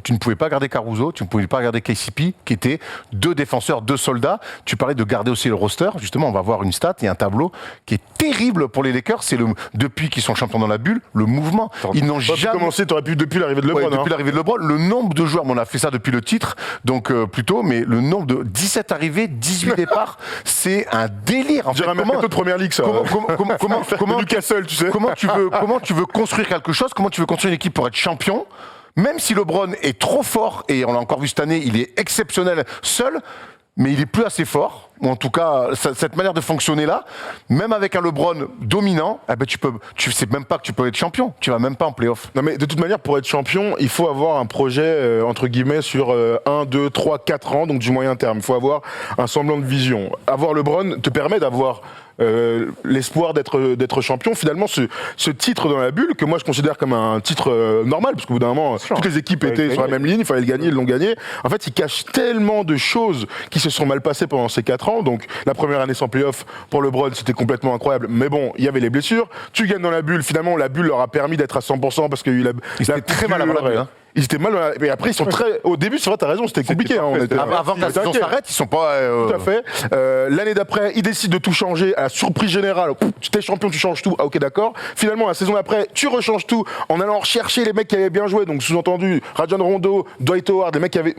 tu ne pouvais pas garder Caruso, tu ne pouvais pas garder KCP, qui étaient deux défenseurs, deux soldats. Tu parlais de garder aussi le roster. Justement, on va voir une stat et un tableau qui est terrible pour les Lakers. C'est depuis qu'ils sont champions dans la bulle, le mouvement. Ils n'ont jamais commencé, t'aurais pu depuis l'arrivée de LeBron. depuis l'arrivée de LeBron, le nombre de joueurs, on a fait ça depuis le titre, donc plutôt, mais le nombre de 17 arrivées, 18 départs, c'est un délire. En fait, un mercato de première ligue, ça. Comment Newcastle, tu sais. comment tu veux construire quelque chose, comment tu veux construire une équipe pour être champion, même si LeBron est trop fort, et on l'a encore vu cette année, il est exceptionnel seul, mais il est plus assez fort, ou en tout cas, cette manière de fonctionner là, même avec un LeBron dominant, eh ben tu sais même pas que tu peux être champion, tu vas même pas en play-off. Non mais de toute manière, pour être champion, il faut avoir un projet, entre guillemets, sur 1, 2, 3, 4 ans, donc du moyen terme. Il faut avoir un semblant de vision. Avoir LeBron te permet d'avoir l'espoir d'être champion. Finalement, ce titre dans la bulle, que moi je considère comme un titre normal, parce qu'au bout d'un moment, toutes les équipes étaient sur la même ligne, il fallait le gagner, ils l'ont gagné. En fait, il cache tellement de choses qui se sont mal passées pendant ces 4 ans. Donc, la première année sans playoff pour LeBron, c'était complètement incroyable. Mais bon, il y avait les blessures. Tu gagnes dans la bulle. Finalement, la bulle leur a permis d'être à 100% parce qu'il y a eu Ils étaient très mal avant la bulle, hein. Ils étaient mal, mais après ils sont très. Au début, c'est vrai, t'as raison, c'était compliqué. Avant que la saison s'arrête, ils sont pas. Tout à fait. L'année d'après, ils décident de tout changer à la surprise générale. Tu t'es champion, tu changes tout. Ah, ok, d'accord. Finalement, la saison d'après, tu rechanges tout en allant rechercher les mecs qui avaient bien joué. Donc, sous-entendu, Rajon Rondo, Dwight Howard, les mecs qui avaient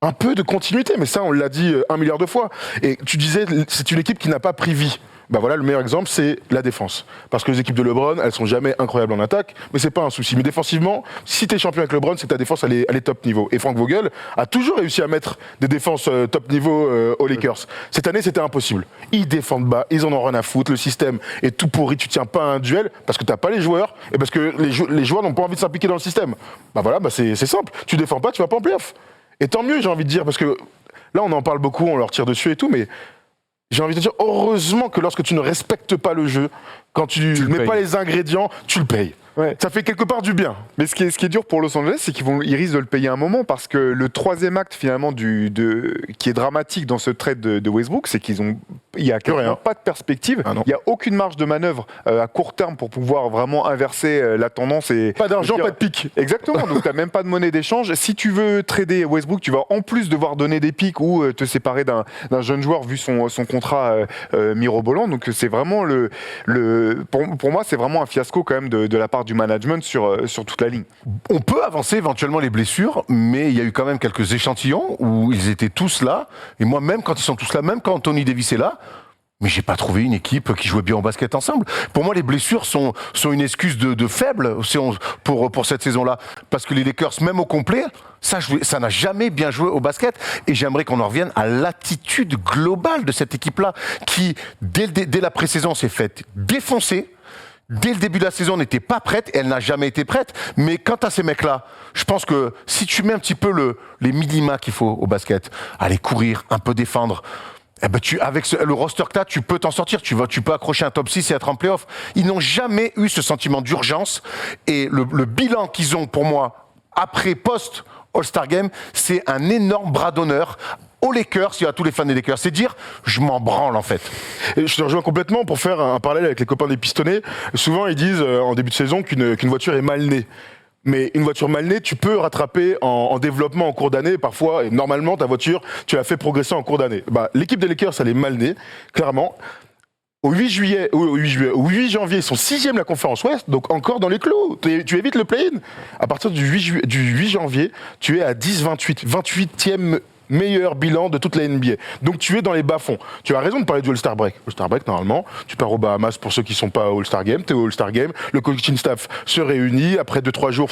un peu de continuité. Mais ça, on l'a dit 1 milliard de fois. Et tu disais, c'est une équipe qui n'a pas pris vie. Bah voilà, le meilleur exemple, c'est la défense. Parce que les équipes de LeBron, elles sont jamais incroyables en attaque, mais c'est pas un souci. Mais défensivement, si t'es champion avec LeBron, c'est que ta défense, elle est top niveau. Et Frank Vogel a toujours réussi à mettre des défenses top niveau aux Lakers. Cette année, c'était impossible. Ils défendent bas, ils en ont rien à foutre, le système est tout pourri, tu tiens pas à un duel, parce que t'as pas les joueurs, et parce que les joueurs n'ont pas envie de s'impliquer dans le système. Bah voilà, bah c'est simple. Tu défends pas, tu vas pas en playoff. Et tant mieux, j'ai envie de dire, parce que là, on en parle beaucoup, on leur tire dessus et tout, mais j'ai envie de dire, heureusement que lorsque tu ne respectes pas le jeu, quand tu mets pas les ingrédients, tu le payes. Ouais. Ça fait quelque part du bien. Mais ce qui est dur pour Los Angeles, c'est qu'ils risquent de le payer un moment, parce que le troisième acte finalement qui est dramatique dans ce trade de Westbrook, c'est il y a quasiment pas de perspective, il y a aucune marge de manœuvre à court terme pour pouvoir vraiment inverser la tendance et pas d'argent, pas de pic. Exactement. Donc t'as même pas de monnaie d'échange. Si tu veux trader Westbrook, tu vas en plus devoir donner des pics ou te séparer d'un jeune joueur vu son contrat mirobolant. Donc c'est vraiment pour moi c'est vraiment un fiasco quand même de la part du management sur toute la ligne. On peut avancer éventuellement les blessures, mais il y a eu quand même quelques échantillons où ils étaient tous là. Et moi, même quand ils sont tous là, même quand Anthony Davis est là, mais j'ai pas trouvé une équipe qui jouait bien au basket ensemble. Pour moi, les blessures sont une excuse de faible pour cette saison-là. Parce que les Lakers, même au complet, ça n'a jamais bien joué au basket. Et j'aimerais qu'on en revienne à l'attitude globale de cette équipe-là, qui, dès la pré-saison, s'est faite défoncer, dès le début de la saison, n'était pas prête, et elle n'a jamais été prête. Mais quant à ces mecs-là, je pense que si tu mets un petit peu les minima qu'il faut au basket, aller courir, un peu défendre, eh ben avec le roster que tu as, tu peux t'en sortir. Tu peux accrocher un top 6 et être en playoff. Ils n'ont jamais eu ce sentiment d'urgence. Et le bilan qu'ils ont, pour moi, après, post-All-Star Game, c'est un énorme bras d'honneur aux Lakers, il y a tous les fans des Lakers. C'est dire, je m'en branle en fait. Et je te rejoins complètement pour faire un parallèle avec les copains des Pistonnets. Souvent, ils disent en début de saison qu'une voiture est mal née. Mais une voiture mal née, tu peux rattraper en développement en cours d'année. Parfois, et normalement, ta voiture, tu l'as fait progresser en cours d'année. L'équipe des Lakers, elle est mal née, clairement. Au 8 janvier, ils sont 6e de la conférence Ouest, donc encore dans les clous. Tu évites le play-in. À partir du 8 janvier, tu es à 10-28, 28e meilleur bilan de toute la NBA. Donc tu es dans les bas-fonds. Tu as raison de parler du All-Star Break. All-Star Break, normalement, tu pars aux Bahamas pour ceux qui ne sont pas au All-Star Game. Tu es au All-Star Game. Le coaching staff se réunit après 2-3 jours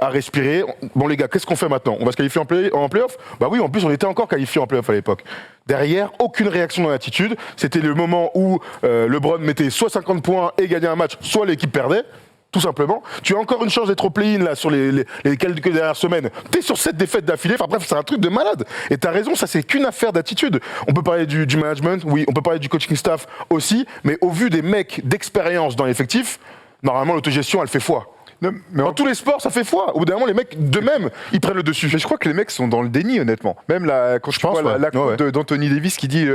à respirer. Bon les gars, qu'est-ce qu'on fait maintenant ? On va se qualifier en play-off ? Bah oui, en plus on était encore qualifié en play-off à l'époque. Derrière, aucune réaction dans l'attitude. C'était le moment où LeBron mettait soit 50 points et gagnait un match, soit l'équipe perdait. Tout simplement. Tu as encore une chance d'être au play-in là, sur les quelques dernières semaines. T'es sur 7 défaites d'affilée. Enfin bref, c'est un truc de malade. Et t'as raison, ça c'est qu'une affaire d'attitude. On peut parler du management, oui. On peut parler du coaching staff aussi. Mais au vu des mecs d'expérience dans l'effectif, normalement l'autogestion elle fait foi. Non, mais dans tous les sports, ça fait foi. Au bout d'un moment, les mecs d'eux-mêmes, ils prennent le dessus. Mais je crois que les mecs sont dans le déni, honnêtement. Même quand je vois la quote d'Anthony Davis qui dit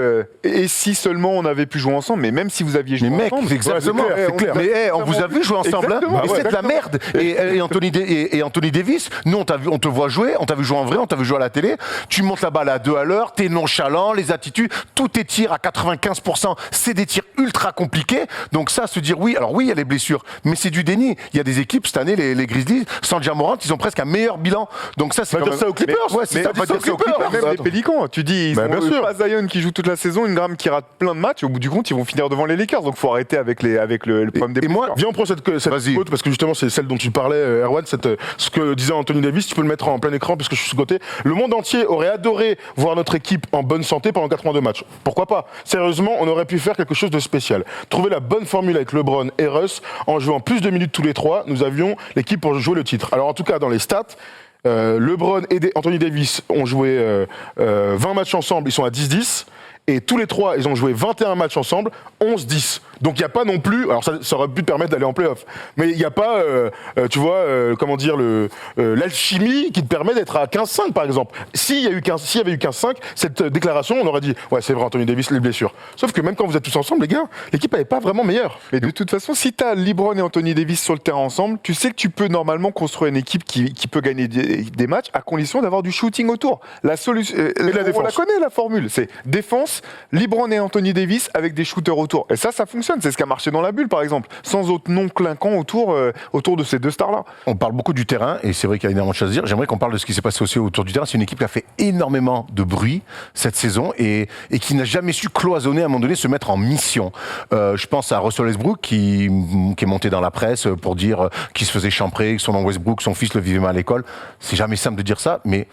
et si seulement on avait pu jouer ensemble, mais même si vous aviez joué ensemble. C'est exactement. C'est clair. Mais on vous a vu jouer ensemble, et c'est de la merde. Et Anthony Davis, nous on te voit jouer, on t'a vu jouer en vrai, on t'a vu jouer à la télé. Tu montes la balle à 2 à l'heure, t'es nonchalant, les attitudes, tous tes tirs à 95%, c'est des tirs ultra compliqués. Donc ça, se dire oui, alors oui, il y a les blessures, mais c'est du déni. Il y a des équipes cette année, les Grizzlies, sans Ja Morant, ils ont presque un meilleur bilan. Donc ça, c'est quand même... ça aux Clippers. Même les Pélicans. Tu dis, ils ont pas Zion qui joue toute la saison, Ingram qui rate plein de matchs. Au bout du compte, ils vont finir devant les Lakers. Donc faut arrêter avec le problème des. Et moi, viens on prend cette quote parce que justement c'est celle dont tu parlais, Erwan. Ce que disait Anthony Davis, tu peux le mettre en plein écran parce que je suis sous-côté. Le monde entier aurait adoré voir notre équipe en bonne santé pendant 82 matchs. Pourquoi pas ? Sérieusement, on aurait pu faire quelque chose de spécial. Trouver la bonne formule avec LeBron et Russ en jouant plus de minutes tous les trois. Nous avions l'équipe pour jouer le titre. Alors en tout cas dans les stats, LeBron et Anthony Davis ont joué 20 matchs ensemble, ils sont à 10-10. Et tous les trois, ils ont joué 21 matchs ensemble, 11-10. Donc il n'y a pas non plus, alors ça aurait pu te permettre d'aller en play-off, mais il n'y a pas, tu vois, comment dire, l'alchimie qui te permet d'être à 15-5 par exemple. S'il y avait eu 15-5, cette déclaration, on aurait dit, ouais c'est vrai Anthony Davis, les blessures. Sauf que même quand vous êtes tous ensemble, les gars, l'équipe n'est pas vraiment meilleure. Mais de toute façon, si tu as LeBron et Anthony Davis sur le terrain ensemble, tu sais que tu peux normalement construire une équipe qui peut gagner des matchs à condition d'avoir du shooting autour. La solution, on la connaît la formule, c'est défense, LeBron et Anthony Davis avec des shooters autour. Et ça fonctionne. C'est ce qui a marché dans la bulle, par exemple. Sans autre nom clinquant autour de ces deux stars-là. On parle beaucoup du terrain, et c'est vrai qu'il y a énormément de choses à dire. J'aimerais qu'on parle de ce qui s'est passé aussi autour du terrain. C'est une équipe qui a fait énormément de bruit cette saison et qui n'a jamais su cloisonner, à un moment donné, se mettre en mission. Je pense à Russell Westbrook qui est monté dans la presse pour dire qu'il se faisait chambrer, que son nom Westbrook, son fils le vivait mal à l'école. C'est jamais simple de dire ça, mais...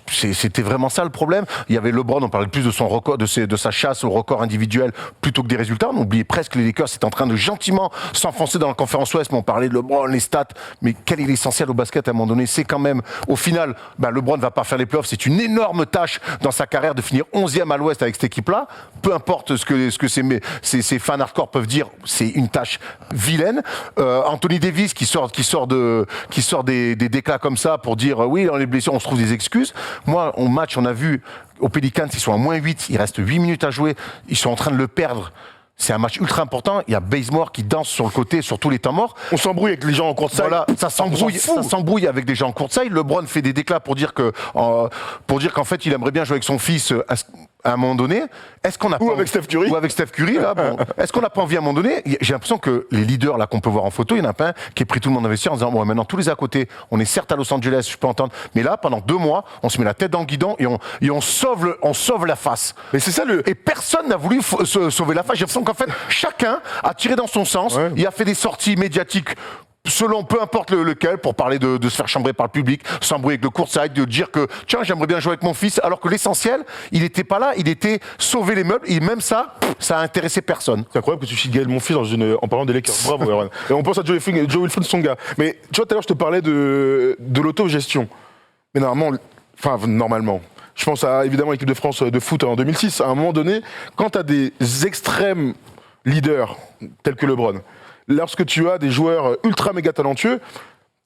C'était vraiment ça le problème. Il y avait LeBron, on parlait plus de son record, de sa chasse au record individuel plutôt que des résultats. On oubliait presque que les Lakers étaient en train de gentiment s'enfoncer dans la conférence Ouest, mais on parlait de LeBron, les stats. Mais quel est l'essentiel au basket à un moment donné ? C'est quand même, au final, LeBron ne va pas faire les playoffs. C'est une énorme tâche dans sa carrière de finir 11e à l'Ouest avec cette équipe-là. Peu importe ce que ces fans hardcore peuvent dire, c'est une tâche vilaine. Anthony Davis qui sort des déclats comme ça pour dire oui, dans les blessures, on se trouve des excuses. Moi, au match, on a vu aux Pelicans, ils sont à -8, il reste 8 minutes à jouer, ils sont en train de le perdre. C'est un match ultra important. Il y a Bazemore qui danse sur le côté, sur tous les temps morts. On s'embrouille avec les gens en courtside. Voilà, ça s'embrouille avec des gens en courtside. LeBron fait des déclats pour dire qu'en fait, il aimerait bien jouer avec son fils à un moment donné. Avec Steph Curry. Ou avec Steph Curry, là. Bon. Est-ce qu'on n'a pas envie à un moment donné ? J'ai l'impression que les leaders là qu'on peut voir en photo, il y en a pas un qui est pris tout le monde en vestiaire en disant bon, maintenant tous les à côté, on est certes à Los Angeles, je peux entendre, mais là pendant 2 mois, on se met la tête dans le guidon et on sauve la face. Mais c'est ça Et personne n'a voulu sauver la face. J'ai l'impression qu'en fait chacun a tiré dans son sens. Ouais. Il a fait des sorties médiatiques selon peu importe lequel, pour parler de se faire chambrer par le public, s'embrouiller avec le courtside, de dire que tiens, j'aimerais bien jouer avec mon fils, alors que l'essentiel, il n'était pas là, il était sauver les meubles, et même ça a intéressé personne. C'est incroyable que tu cites Gaël Monfils en parlant des Lakers. Bravo, Erwan. Et on pense à Joe Wilfried Songa. Mais tu vois, tout à l'heure, je te parlais de l'autogestion. Mais normalement, je pense à évidemment l'équipe de France de foot en 2006. À un moment donné, quand tu as des extrêmes leaders tels que LeBron, lorsque tu as des joueurs ultra méga talentueux,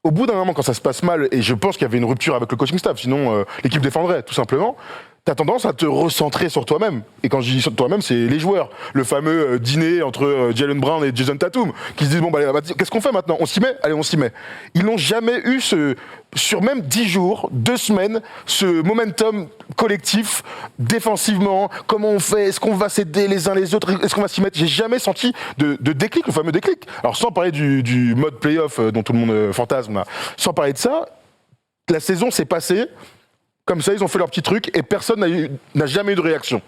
au bout d'un moment, quand ça se passe mal, et je pense qu'il y avait une rupture avec le coaching staff, sinon l'équipe défendrait, tout simplement, t'as tendance à te recentrer sur toi-même. Et quand je dis sur toi-même, c'est les joueurs. Le fameux dîner entre Jaylen Brown et Jason Tatum, qui se disent, bon, qu'est-ce qu'on fait maintenant? On s'y met? Allez, on s'y met. Ils n'ont jamais eu sur même 10 jours, 2 semaines, ce momentum collectif, défensivement, comment on fait? Est-ce qu'on va s'aider les uns les autres? Est-ce qu'on va s'y mettre? J'ai jamais senti de déclic, le fameux déclic. Alors, sans parler du mode playoff dont tout le monde fantasme, là. Sans parler de ça, la saison s'est passée. Comme ça, ils ont fait leur petit truc et personne n'a jamais eu de réaction.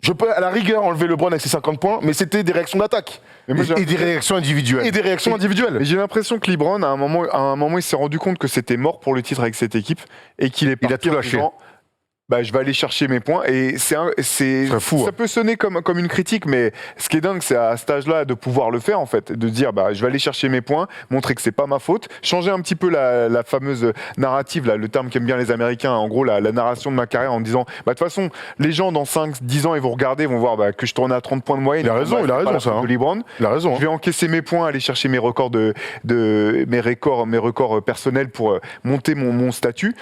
Je peux à la rigueur enlever LeBron avec ses 50 points, mais c'était des réactions d'attaque. Et des réactions individuelles. Et des réactions individuelles. J'ai l'impression que LeBron, à un moment, il s'est rendu compte que c'était mort pour le titre avec cette équipe et qu'il est parti. Il a tout lâché. Je vais aller chercher mes points. Et c'est fou, ça peut sonner comme une critique, mais ce qui est dingue, c'est à cet âge-là de pouvoir le faire, en fait. De dire, je vais aller chercher mes points, montrer que c'est pas ma faute, changer un petit peu la fameuse narrative, là, le terme qu'aiment bien les Américains, en gros, la narration de ma carrière en disant, de toute façon, les gens dans 5-10 ans, ils vont regarder, ils vont voir que je tourne à 30 points de moyenne. Il a raison, ça. De LeBron. Il a raison. Je vais encaisser mes points, aller chercher mes records mes records personnels pour monter mon statut.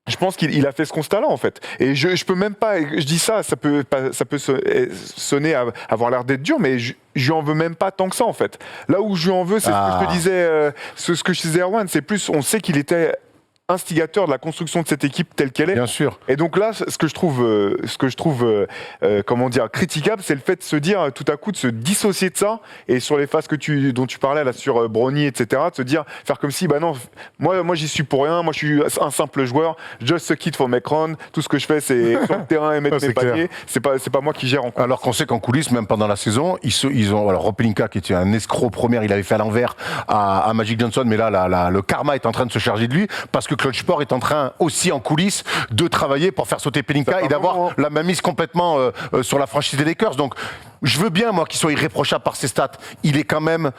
Je pense qu'il a fait ce constat-là, en fait. Et je peux même pas, je dis ça peut sonner à avoir l'air d'être dur, mais je lui en veux même pas tant que ça, en fait. Là où je lui en veux, c'est ce que je te disais, ce que je disais Erwan, c'est plus, on sait qu'il était instigateur de la construction de cette équipe telle qu'elle est. Bien sûr. Et donc là, ce que je trouve critiquable, c'est le fait de se dire tout à coup de se dissocier de ça et sur les phases dont tu parlais là sur Bronny, etc. De se dire faire comme si non, moi j'y suis pour rien, moi je suis un simple joueur, just a kid for make run, tout ce que je fais c'est sur le terrain et mettre mes paniers. C'est pas moi qui gère en coulisses. Alors qu'on sait qu'en coulisses, même pendant la saison, ils ont alors Rob Pelinka qui était un escroc première, il avait fait à l'envers à Magic Johnson, mais là le karma est en train de se charger de lui parce que Clutch Sport est en train aussi en coulisses de travailler pour faire sauter Pelinka et d'avoir la mainmise complètement sur la franchise des Lakers. Donc je veux bien, moi, qu'il soit irréprochable par ses stats. Il met quand même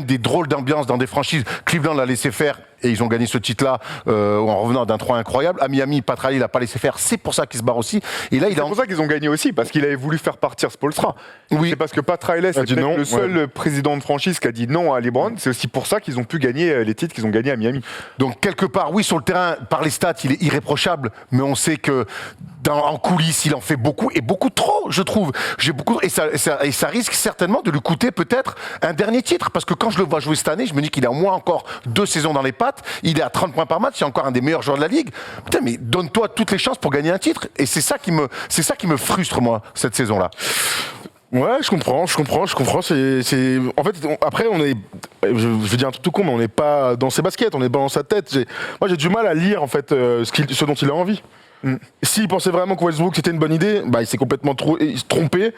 des drôles d'ambiance dans des franchises. Cleveland l'a laissé faire et ils ont gagné ce titre-là en revenant d'un 3 incroyable. À Miami, Pat Riley l'a pas laissé faire. C'est pour ça qu'il se barre aussi. Et là, c'est pour ça qu'ils ont gagné aussi, parce qu'il avait voulu faire partir Spoelstra. Oui. C'est parce que Pat Riley, c'est peut-être le seul président de franchise qui a dit non à LeBron. C'est aussi pour ça qu'ils ont pu gagner les titres qu'ils ont gagnés à Miami. Donc quelque part, oui, sur le terrain, par les stats, il est irréprochable, mais on sait que en coulisses, il en fait beaucoup et beaucoup trop, je trouve. Et ça risque certainement de lui coûter peut-être un dernier titre, parce que quand je le vois jouer cette année, je me dis qu'il a au moins encore 2 saisons dans les pattes. Il est à 30 points par match, c'est encore un des meilleurs joueurs de la ligue. Putain, mais donne-toi toutes les chances pour gagner un titre. Et c'est ça qui me frustre, moi, cette saison-là. Ouais, je comprends. En fait, après, je vais dire un truc tout con, mais on n'est pas dans ses baskets, on n'est pas dans sa tête. Moi, j'ai du mal à lire, en fait, ce dont il a envie. S'il pensait vraiment que Westbrook c'était une bonne idée, il s'est complètement trompé.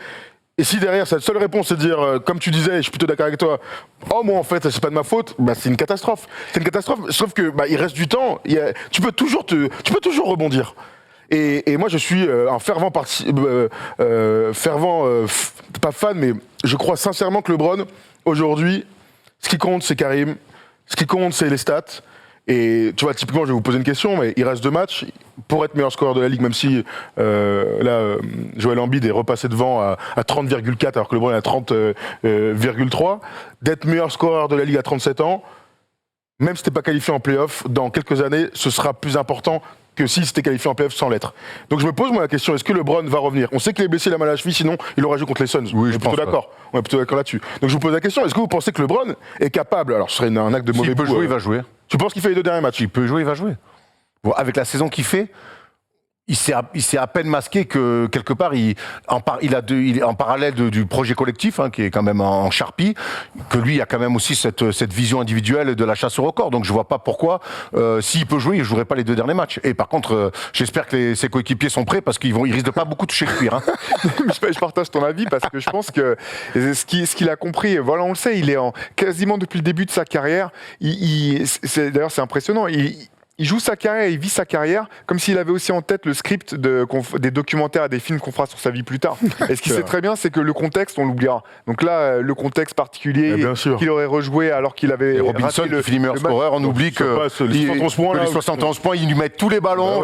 Et si derrière sa seule réponse c'est de dire, comme tu disais, je suis plutôt d'accord avec toi, moi en fait c'est pas de ma faute, c'est une catastrophe. C'est une catastrophe. Sauf que il reste du temps. Tu peux toujours rebondir. Et moi je suis un fervent pas fan, mais je crois sincèrement que LeBron aujourd'hui, ce qui compte c'est Karim, ce qui compte c'est les stats. Et tu vois, typiquement, je vais vous poser une question, mais il reste 2 matchs pour être meilleur scoreur de la ligue, même si Joel Embiid est repassé devant à 30,4 alors que LeBron est à 30,3. D'être meilleur scoreur de la ligue à 37 ans, même si t'es pas qualifié en play-off, dans quelques années, ce sera plus important que s'il s'était qualifié en play-off sans l'être. Donc je me pose moi la question, est-ce que LeBron va revenir? On sait qu'il est blessé, il a mal à la cheville, sinon il aurait joué contre les Suns. Oui, on est plutôt d'accord. On est plutôt d'accord là-dessus. Donc je vous pose la question, est-ce que vous pensez que LeBron est capable, alors ce serait un acte de mauvais goût. S'il peut jouer, il va jouer. Tu penses qu'il fait les 2 derniers matchs? Il peut jouer, il va jouer. Bon, avec la saison qu'il fait, il s'est à peine masqué que quelque part il est en parallèle du projet collectif qui est quand même en charpie, que lui il a quand même aussi cette vision individuelle de la chasse au record. Donc je vois pas pourquoi s'il peut jouer, il jouerait pas les 2 derniers matchs. Et par contre, j'espère que ses coéquipiers sont prêts parce qu'ils risquent de pas beaucoup toucher le cuir. Je partage ton avis parce que je pense que ce qu'il a compris, voilà, on le sait, il est quasiment depuis le début de sa carrière. D'ailleurs, c'est impressionnant. Il joue sa carrière, il vit sa carrière comme s'il avait aussi en tête le script des documentaires et des films qu'on fera sur sa vie plus tard. Et ce qu'il sait très bien, c'est que le contexte, on l'oubliera. Donc là, le contexte particulier qu'il aurait rejoué alors qu'il avait. Et Robinson, qui finit meilleur scoreur, on oublie que les 71 points, ils lui mettent tous les ballons.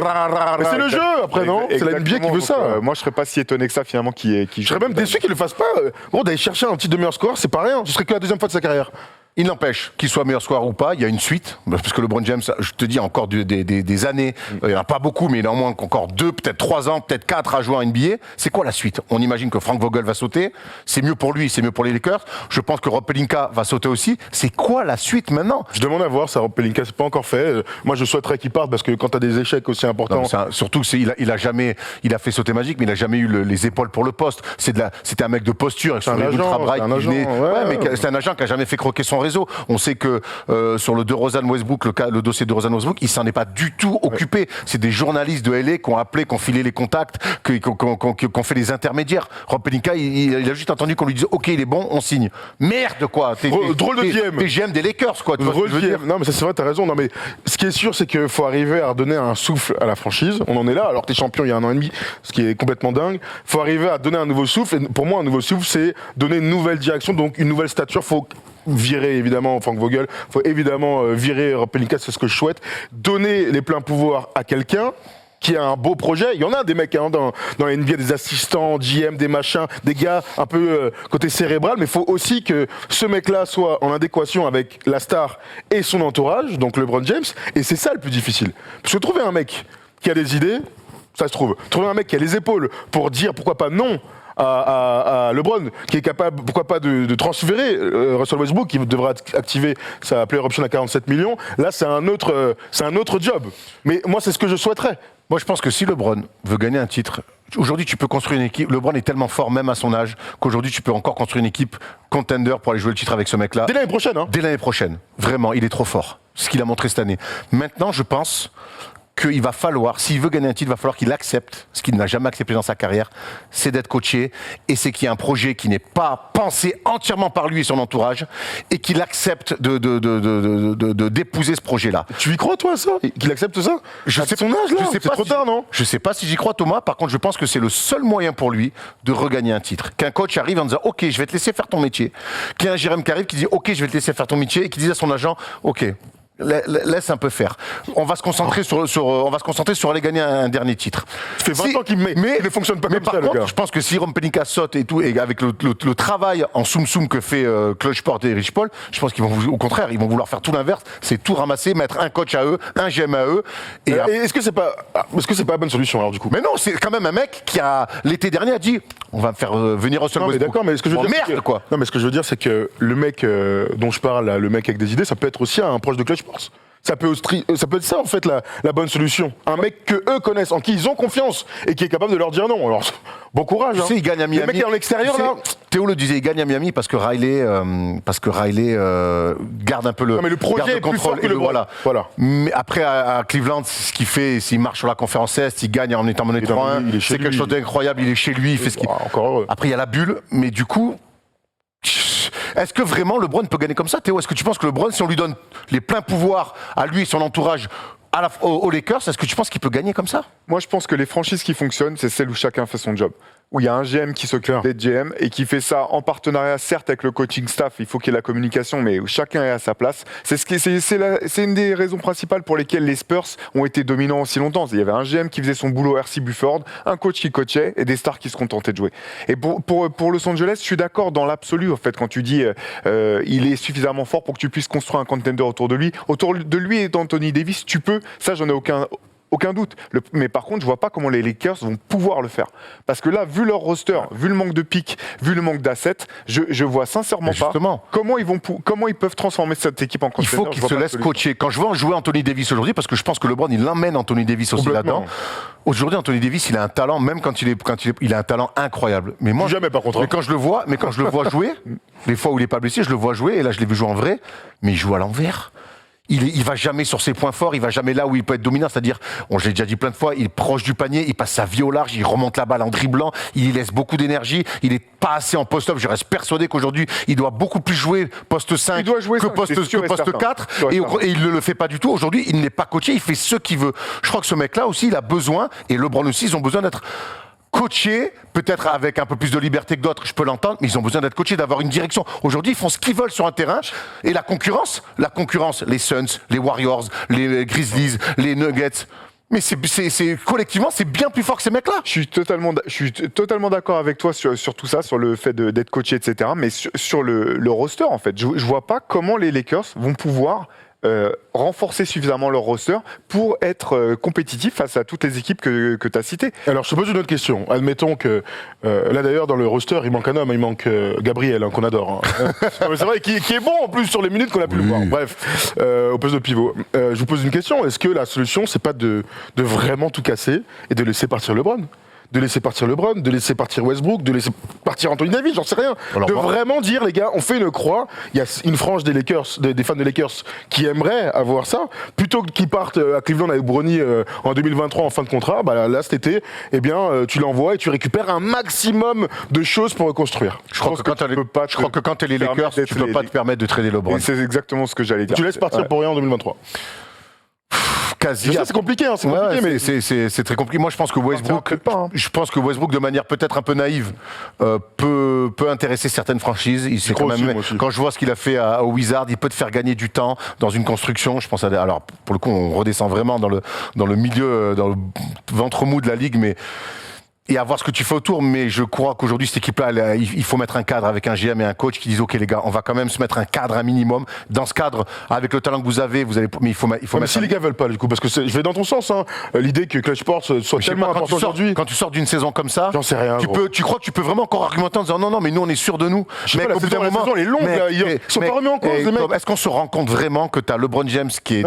Mais c'est le jeu après, non? C'est la NBA qui veut ça. Moi, je serais pas si étonné que ça finalement. Je serais même déçu qu'il le fasse pas. Bon, d'aller chercher un titre de meilleur scoreur, c'est pas rien. Ce serait que la 2e fois de sa carrière. Il n'empêche qu'il soit meilleur scoreur ou pas, il y a une suite, parce que LeBron James, je te dis, encore des années, il n'y en a pas beaucoup, mais il en a au moins encore 2, peut-être 3 ans, peut-être 4 à jouer en NBA. C'est quoi la suite? On imagine que Frank Vogel va sauter, c'est mieux pour lui, c'est mieux pour les Lakers. Je pense que Rob Pelinka va sauter aussi. C'est quoi la suite maintenant? Je demande à voir, ça, Rob Pelinka, c'est pas encore fait. Moi, je souhaiterais qu'il parte, parce que quand tu as des échecs aussi importants... Non, surtout, il a fait sauter Magic, mais il a jamais eu les épaules pour le poste. C'était un mec de posture, c'est un agent mais c'est un agent qui a jamais fait croquer son réseau. On sait que sur le DeRozan Westbrook, le dossier de DeRozan Westbrook, il s'en est pas du tout occupé. C'est des journalistes de LA qui ont appelé, qui ont filé les contacts, qui ont fait les intermédiaires. Rob Pelinka, il a juste entendu qu'on lui dise OK, il est bon, on signe. Merde quoi. Drôle de GM. T'es GM des Lakers quoi. Drôle de GM. Non mais ça c'est vrai, t'as raison. Non mais ce qui est sûr, c'est qu'il faut arriver à redonner un souffle à la franchise. On en est là. Alors t'es champion il y a 1 an et demi, ce qui est complètement dingue. Faut arriver à donner un nouveau souffle. Et pour moi, un nouveau souffle, c'est donner une nouvelle direction, donc une nouvelle stature. Faut virer évidemment Frank Vogel, faut évidemment virer Rob Pelinka, c'est ce que je souhaite. Donner les pleins pouvoirs à quelqu'un qui a un beau projet. Il y en a des mecs dans la NBA, des assistants, GM, des machins, des gars un peu côté cérébral, mais il faut aussi que ce mec-là soit en adéquation avec la star et son entourage, donc LeBron James, et c'est ça le plus difficile. Parce que trouver un mec qui a des idées, ça se trouve. Trouver un mec qui a les épaules pour dire pourquoi pas non à LeBron, qui est capable, pourquoi pas, de transférer Russell Westbrook, qui devra activer sa player option à 47 millions. Là, c'est un autre job. Mais moi, c'est ce que je souhaiterais. Moi, je pense que si LeBron veut gagner un titre, aujourd'hui, tu peux construire une équipe. LeBron est tellement fort, même à son âge, qu'aujourd'hui, tu peux encore construire une équipe contender pour aller jouer le titre avec ce mec-là. Dès l'année prochaine, hein. Dès l'année prochaine. Vraiment, il est trop fort. Ce qu'il a montré cette année. Maintenant, je pense qu'il va falloir, s'il veut gagner un titre, il va falloir qu'il accepte, ce qu'il n'a jamais accepté dans sa carrière, c'est d'être coaché, et c'est qu'il y a un projet qui n'est pas pensé entièrement par lui et son entourage, et qu'il accepte d'épouser ce projet-là. Tu y crois, toi, à ça? Qu'il accepte ça? Je sais, son âge, là, c'est trop tard, non? Je sais pas si j'y crois, Thomas. Par contre, je pense que c'est le seul moyen pour lui de regagner un titre. Qu'un coach arrive en disant « Ok, je vais te laisser faire ton métier ». Qu'il y ait un Jérém qui arrive qui dit « Ok, je vais te laisser faire ton métier », et qui dise à son agent « Ok ». Laisse un peu faire. On va se concentrer sur aller gagner un dernier titre. Ça fait 20 ans qu'il ne fonctionne pas comme ça, le gars. Je pense que si Rob Pelinka saute et tout, et avec le travail en soum-soum que fait Clutchport et Rich Paul, je pense qu'ils vont, au contraire, ils vont vouloir faire tout l'inverse, c'est tout ramasser, mettre un coach à eux, un GM à eux. Et est-ce que c'est pas la bonne solution alors du coup? Mais non, c'est quand même un mec qui l'été dernier a dit on va me faire venir Russell Westbrook. D'accord, mais ce que je veux dire, merde quoi. Non, mais ce que je veux dire, c'est que le mec dont je parle, là, le mec avec des idées, ça peut être aussi un proche de Clutchport. Ça peut être ça en fait la bonne solution. Un mec que eux connaissent, en qui ils ont confiance et qui est capable de leur dire non. Alors bon courage. Tu sais, il gagne à Miami. Le mec qui est en extérieur là. Théo le disait, il gagne à Miami parce que Riley garde un peu le. Non mais le projet est plus fort que le voilà. Mais après à Cleveland, ce qu'il fait, s'il marche sur la conférence Est, il gagne en étant mené 3-1. C'est quelque chose d'incroyable. Il est chez lui, il fait ce qu'il. Encore heureux. Après il y a la bulle, mais du coup. Est-ce que vraiment LeBron peut gagner comme ça, Théo? Est-ce que tu penses que LeBron, si on lui donne les pleins pouvoirs à lui et son entourage aux Lakers, est-ce que tu penses qu'il peut gagner comme ça? Moi, je pense que les franchises qui fonctionnent, c'est celles où chacun fait son job. Où il y a un GM qui s'occupe d'être GM et qui fait ça en partenariat, certes, avec le coaching staff, il faut qu'il y ait la communication, mais où chacun est à sa place. C'est une des raisons principales pour lesquelles les Spurs ont été dominants aussi longtemps. Il y avait un GM qui faisait son boulot, R.C. Bufford, un coach qui coachait et des stars qui se contentaient de jouer. Et pour Los Angeles, je suis d'accord dans l'absolu, en fait, quand tu dis il est suffisamment fort pour que tu puisses construire un contender autour de lui. Autour de lui et d'Anthony Davis, tu peux, ça j'en ai aucun doute. Mais par contre, je vois pas comment les Lakers vont pouvoir le faire. Parce que là, vu leur roster, vu le manque de pics, vu le manque d'assets, je vois sincèrement pas comment ils peuvent transformer cette équipe en Il contender. faut qu'il se laisse coacher. Quand je vois jouer Anthony Davis aujourd'hui, parce que je pense que LeBron, il emmène Anthony Davis aussi là-dedans. Aujourd'hui, Anthony Davis, il a un talent, même quand il a un talent incroyable. Mais moi, jamais par contre. Mais quand je le vois jouer, les fois où il est pas blessé, je le vois jouer, et là, je l'ai vu jouer en vrai, mais il joue à l'envers. Il va jamais sur ses points forts, il va jamais là où il peut être dominant, c'est-à-dire, je l'ai déjà dit plein de fois, il est proche du panier, il passe sa vie au large, il remonte la balle en dribblant, il y laisse beaucoup d'énergie, il est pas assez en post-up, je reste persuadé qu'aujourd'hui, il doit beaucoup plus jouer poste 5 que poste 4, et il ne le fait pas du tout. Aujourd'hui, il n'est pas coaché, il fait ce qu'il veut. Je crois que ce mec-là aussi, il a besoin, et LeBron aussi, ils ont besoin d'être coachés, peut-être avec un peu plus de liberté que d'autres, je peux l'entendre, mais ils ont besoin d'être coachés, d'avoir une direction. Aujourd'hui, ils font ce qu'ils veulent sur un terrain, et la concurrence, les Suns, les Warriors, les Grizzlies, les Nuggets, mais c'est collectivement, c'est bien plus fort que ces mecs-là. Je suis totalement d'accord avec toi sur tout ça, sur le fait d'être coaché, etc. Mais sur le roster, en fait, je vois pas comment les Lakers vont pouvoir renforcer suffisamment leur roster pour être compétitifs face à toutes les équipes que tu as citées. Alors, je te pose une autre question. Admettons que, là d'ailleurs, dans le roster, il manque un homme, il manque Gabriel, qu'on adore. C'est vrai, qui est bon en plus sur les minutes qu'on a pu le voir. Bref, au poste de pivot. Je vous pose une question. Est-ce que la solution, c'est pas de vraiment tout casser et de laisser partir LeBron ? De laisser partir LeBron, de laisser partir Westbrook, de laisser partir Anthony Davis, j'en sais rien. Alors vraiment dire, les gars, on fait une croix. Il y a une frange des Lakers, des fans des Lakers qui aimeraient avoir ça. Plutôt qu'ils partent à Cleveland avec Bronny en 2023 en fin de contrat, bah là cet été, eh bien, tu l'envoies et tu récupères un maximum de choses pour reconstruire. Je crois que quand tu es les Lakers, tu peux pas te permettre de trader LeBron. C'est exactement ce que j'allais dire. Tu laisses partir pour rien en 2023. Quasi. C'est compliqué, hein, mais c'est très compliqué. Moi, je pense que Westbrook, de manière peut-être un peu naïve, peut intéresser certaines franchises. Quand je vois ce qu'il a fait au Wizards, il peut te faire gagner du temps dans une construction. Je pense alors pour le coup, on redescend vraiment dans le milieu, dans le ventre mou de la ligue, mais et à voir ce que tu fais autour, mais je crois qu'aujourd'hui cette équipe-là, il faut mettre un cadre avec un GM et un coach qui disent ok les gars, on va quand même se mettre un cadre, un minimum. Dans ce cadre, avec le talent que vous avez, mais il faut mettre. Si les gars veulent pas du coup, parce que je vais dans ton sens, hein, l'idée que Clutch Sports soit tellement important aujourd'hui. Quand tu sors d'une saison comme ça, j'en sais rien. Tu crois que tu peux vraiment encore argumenter en disant non, mais nous on est sûr de nous. Mais au bout d'un moment, elle est longue, ils sont pas remis en cause les mecs. Est-ce qu'on se rend compte vraiment que t'as LeBron James qui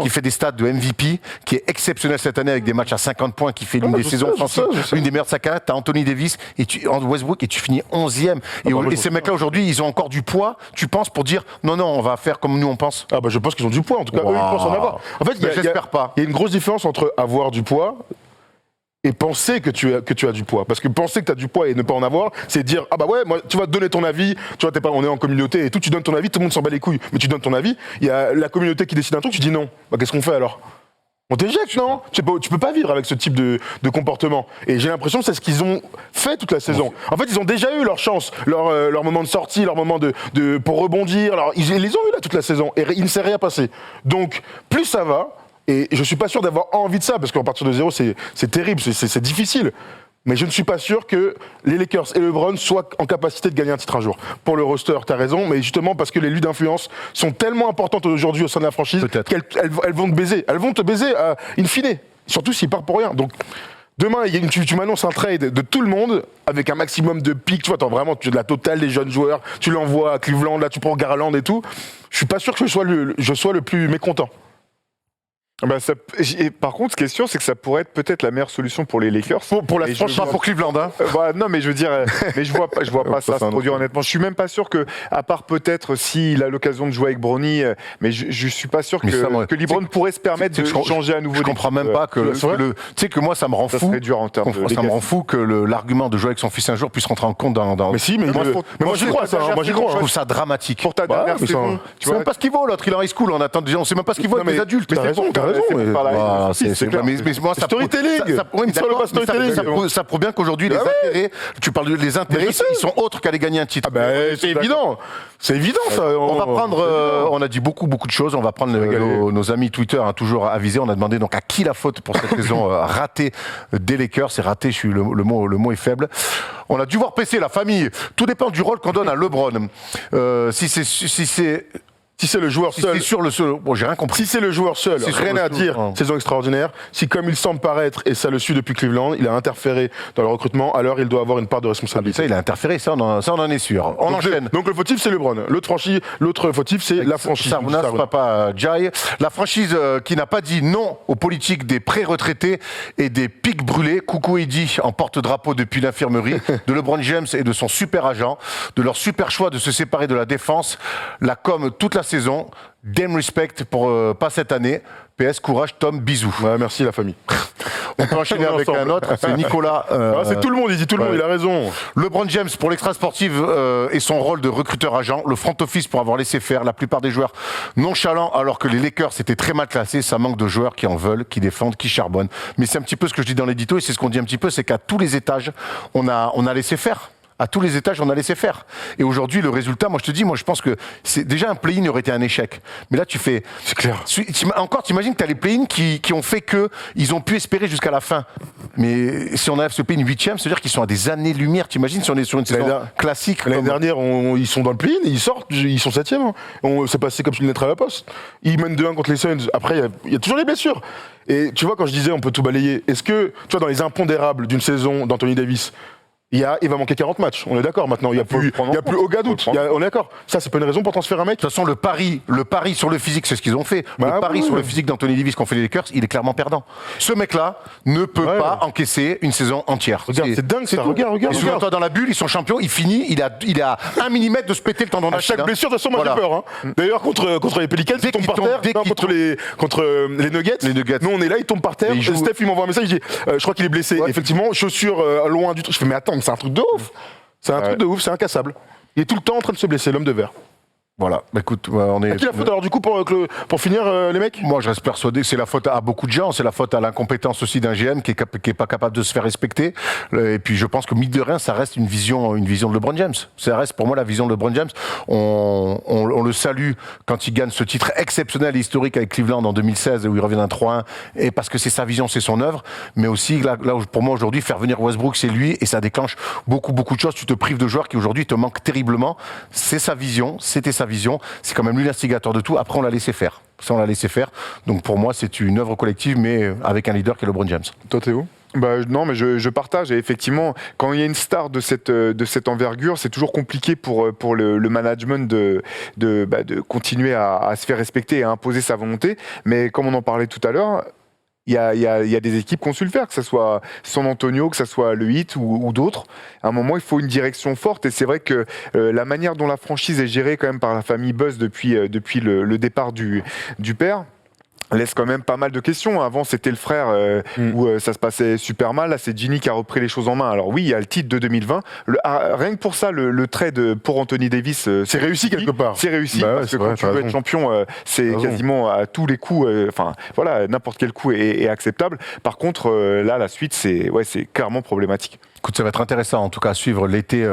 fait des stats de MVP, qui est exceptionnel cette année avec des matchs à 50 points, qui fait l'une des saisons offensives, l'une des meilleures de sa carrière. T'as Anthony Davis en Westbrook et tu finis 11e. Et ces mecs-là aujourd'hui, ils ont encore du poids, tu penses, pour dire non, on va faire comme nous on pense. Ah bah je pense qu'ils ont du poids, en tout cas eux ils pensent en avoir. En fait, j'espère pas. Il y a une grosse différence entre avoir du poids et penser que tu as du poids. Parce que penser que tu as du poids et ne pas en avoir, c'est dire ah bah ouais, moi tu vas donner ton avis, tu vois, on est en communauté et tout, tu donnes ton avis, tout le monde s'en bat les couilles, mais tu donnes ton avis, il y a la communauté qui décide un truc, tu dis non. Bah qu'est-ce qu'on fait alors ? On t'éjecte, non ? Tu peux pas vivre avec ce type de comportement. Et j'ai l'impression que c'est ce qu'ils ont fait toute la saison. En fait, ils ont déjà eu leur chance, leur moment de sortie, leur moment pour rebondir. Alors, ils les ont eu là toute la saison. Et il ne s'est rien passé. Donc, plus ça va, et je suis pas sûr d'avoir envie de ça, parce qu'à partir de zéro, c'est terrible, c'est difficile. Mais je ne suis pas sûr que les Lakers et LeBron soient en capacité de gagner un titre un jour. Pour le roster, t'as raison, mais justement parce que les luttes d'influence sont tellement importantes aujourd'hui au sein de la franchise qu'elles vont te baiser. Elles vont te baiser in fine. Surtout s'ils partent pour rien. Donc, demain, tu m'annonces un trade de tout le monde avec un maximum de pics. Tu vois, tu as de la totale des jeunes joueurs. Tu l'envoies à Cleveland, là, tu prends Garland et tout. Je suis pas sûr que je sois le plus mécontent. Bah par contre, ce question, c'est que ça pourrait être peut-être la meilleure solution pour les Lakers. Pour la franchise, pas pour Cleveland, hein. Non, mais je veux dire, mais je vois pas ça se produire honnêtement. Je suis même pas sûr que, à part peut-être s'il a l'occasion de jouer avec Bronny, mais je suis pas sûr que LeBron pourrait se permettre de changer à nouveau. Je comprends même pas que tu sais que moi ça me rend fou. Ça serait dur en termes de ça me rend fou que l'argument de jouer avec son fils un jour puisse rentrer en compte dans. Mais si, mais moi j'y crois ça. Moi j'y crois. Je trouve ça dramatique. Pour ta dernière saison, tu sais même pas ce qu'il vaut l'autre. Il est en high school. On sait même pas ce qu'il vaut avec les adultes. T'as raison. Mais moi, ça prouve bien qu'aujourd'hui, les intérêts, tu parles des intérêts, ils sont autres qu'aller gagner un titre. C'est évident. C'est évident, ça. On va prendre, on a dit beaucoup de choses. On va prendre nos amis Twitter, toujours avisés. On a demandé donc à qui la faute pour cette saison ratée des Lakers. C'est raté, le mot est faible. On a dû voir PC, la famille. Tout dépend du rôle qu'on donne à LeBron. Si c'est Si c'est le joueur Si seul, c'est sur le seul. Bon, j'ai rien compris. si c'est le joueur seul, C'est sur rien le à seul. dire, Ouais. saison extraordinaire. Si comme il semble paraître, et ça le suit depuis Cleveland, il a interféré dans le recrutement, alors il doit avoir une part de responsabilité. Ça, il a interféré, ça, on en est sûr. On enchaîne. Donc le fautif, c'est LeBron. L'autre fautif, c'est la franchise. Sarounas, Sarounas. Papa Jai. La franchise qui n'a pas dit non aux politiques des pré-retraités et des pics brûlés. Coucou Eddy en porte-drapeau depuis l'infirmerie, de LeBron James et de son super agent, de leur super choix de se séparer de la défense, la com toute la saison. Damn respect pour pas cette année. PS, courage, Tom, bisous. Ouais, merci la famille. On peut enchaîner avec un autre, c'est Nicolas. C'est tout le monde, il dit tout le monde, il a raison. LeBron James pour l'extra sportive et son rôle de recruteur-agent, le front office pour avoir laissé faire la plupart des joueurs nonchalants alors que les Lakers étaient très mal classés, ça manque de joueurs qui en veulent, qui défendent, qui charbonnent. Mais c'est un petit peu ce que je dis dans l'édito et c'est ce qu'on dit un petit peu, c'est qu'à tous les étages, on a laissé faire. À tous les étages, on a laissé faire. Et aujourd'hui, le résultat, moi je te dis, moi je pense que c'est déjà un play-in aurait été un échec. Mais là, tu fais. C'est clair. Encore, t'imagines que tu as les play-in qui ont fait qu'ils ont pu espérer jusqu'à la fin. Mais si on a ce play-in 8e, c'est-à-dire qu'ils sont à des années-lumière. T'imagines si on est sur une saison classique. L'année comme- dernière, ils sont dans le play-in, ils sortent, ils sont 7e. C'est passé comme une lettre à la poste. Ils mènent 2-1 contre les Suns. Après, il y a toujours les blessures. Et tu vois, quand je disais on peut tout balayer, est-ce que, tu vois, dans les impondérables d'une saison d'Anthony Davis, il va manquer 40 matchs, on est d'accord maintenant, il n'y a plus aucun doute, on est d'accord. Ça, c'est pas une raison pour transférer un mec. De toute façon, le pari sur le physique, c'est ce qu'ils ont fait. Bah le pari oui. sur le physique d'Anthony Davis qu'ont fait les Lakers, il est clairement perdant. Ce mec-là ne peut pas encaisser une saison entière. Regarde, c'est dingue ça, tout. regarde. Et souviens-toi, dans la bulle, ils sont champions, il finit, il a 1 millimètre de se péter le tendon À d'Achille. chaque blessure, de toute façon, moi Voilà. j'ai peur. Hein. D'ailleurs, contre les Pelicans, Dès il tombe qu'il par tombe, terre. dès Non, qu'il contre les Nuggets. Les Nuggets. Nous, on est là, il tombe par terre. Mais il joue- Steph, il m'envoie un message, il dit je crois qu'il est blessé. Ouais. Et effectivement, chaussure loin du truc. Je fais mais attends, mais c'est un truc de ouf. C'est un truc de ouf, c'est incassable. Il est tout le temps en train de se blesser, l'homme de verre. Voilà, bah, écoute, on est. À qui la faute alors du coup pour finir les mecs? Moi, je reste persuadé que c'est la faute à beaucoup de gens. C'est la faute à l'incompétence aussi d'un GM qui est pas capable de se faire respecter. Et puis, je pense que mine de rien, ça reste une vision de LeBron James. Ça reste pour moi la vision de LeBron James. On le salue quand il gagne ce titre exceptionnel et historique avec Cleveland en 2016 où il revient d'un 3-1. Et parce que c'est sa vision, c'est son œuvre. Mais aussi, là pour moi aujourd'hui, faire venir Westbrook, c'est lui et ça déclenche beaucoup de choses. Tu te prives de joueurs qui aujourd'hui te manquent terriblement. C'est sa vision, c'était sa vision. C'est quand même lui l'instigateur de tout. Après, on l'a laissé faire. Ça, on l'a laissé faire. Donc, pour moi, c'est une œuvre collective, mais avec un leader qui est LeBron James. Toi, Théo? Non, mais je partage. Et effectivement, quand il y a une star de cette envergure, c'est toujours compliqué pour le management de continuer à se faire respecter et à imposer sa volonté. Mais comme on en parlait tout à l'heure, il y a des équipes qui ont su le faire, que ce soit San Antonio, que ce soit le Heat ou d'autres. À un moment, il faut une direction forte. Et c'est vrai que la manière dont la franchise est gérée quand même par la famille Buzz depuis le départ du père laisse quand même pas mal de questions. Avant, c'était le frère où ça se passait super mal. Là, c'est Ginny qui a repris les choses en main. Alors oui, il y a le titre de 2020. Rien que pour ça, le trade pour Anthony Davis, C'est réussi quelque part. c'est réussi Bah ouais, parce c'est que vrai, quand tu t'as veux raison. être champion, c'est T'as raison. quasiment à tous les coups. Enfin, voilà, n'importe quel coup est acceptable. Par contre, là, la suite, c'est clairement problématique. Écoute, ça va être intéressant, en tout cas, à suivre l'été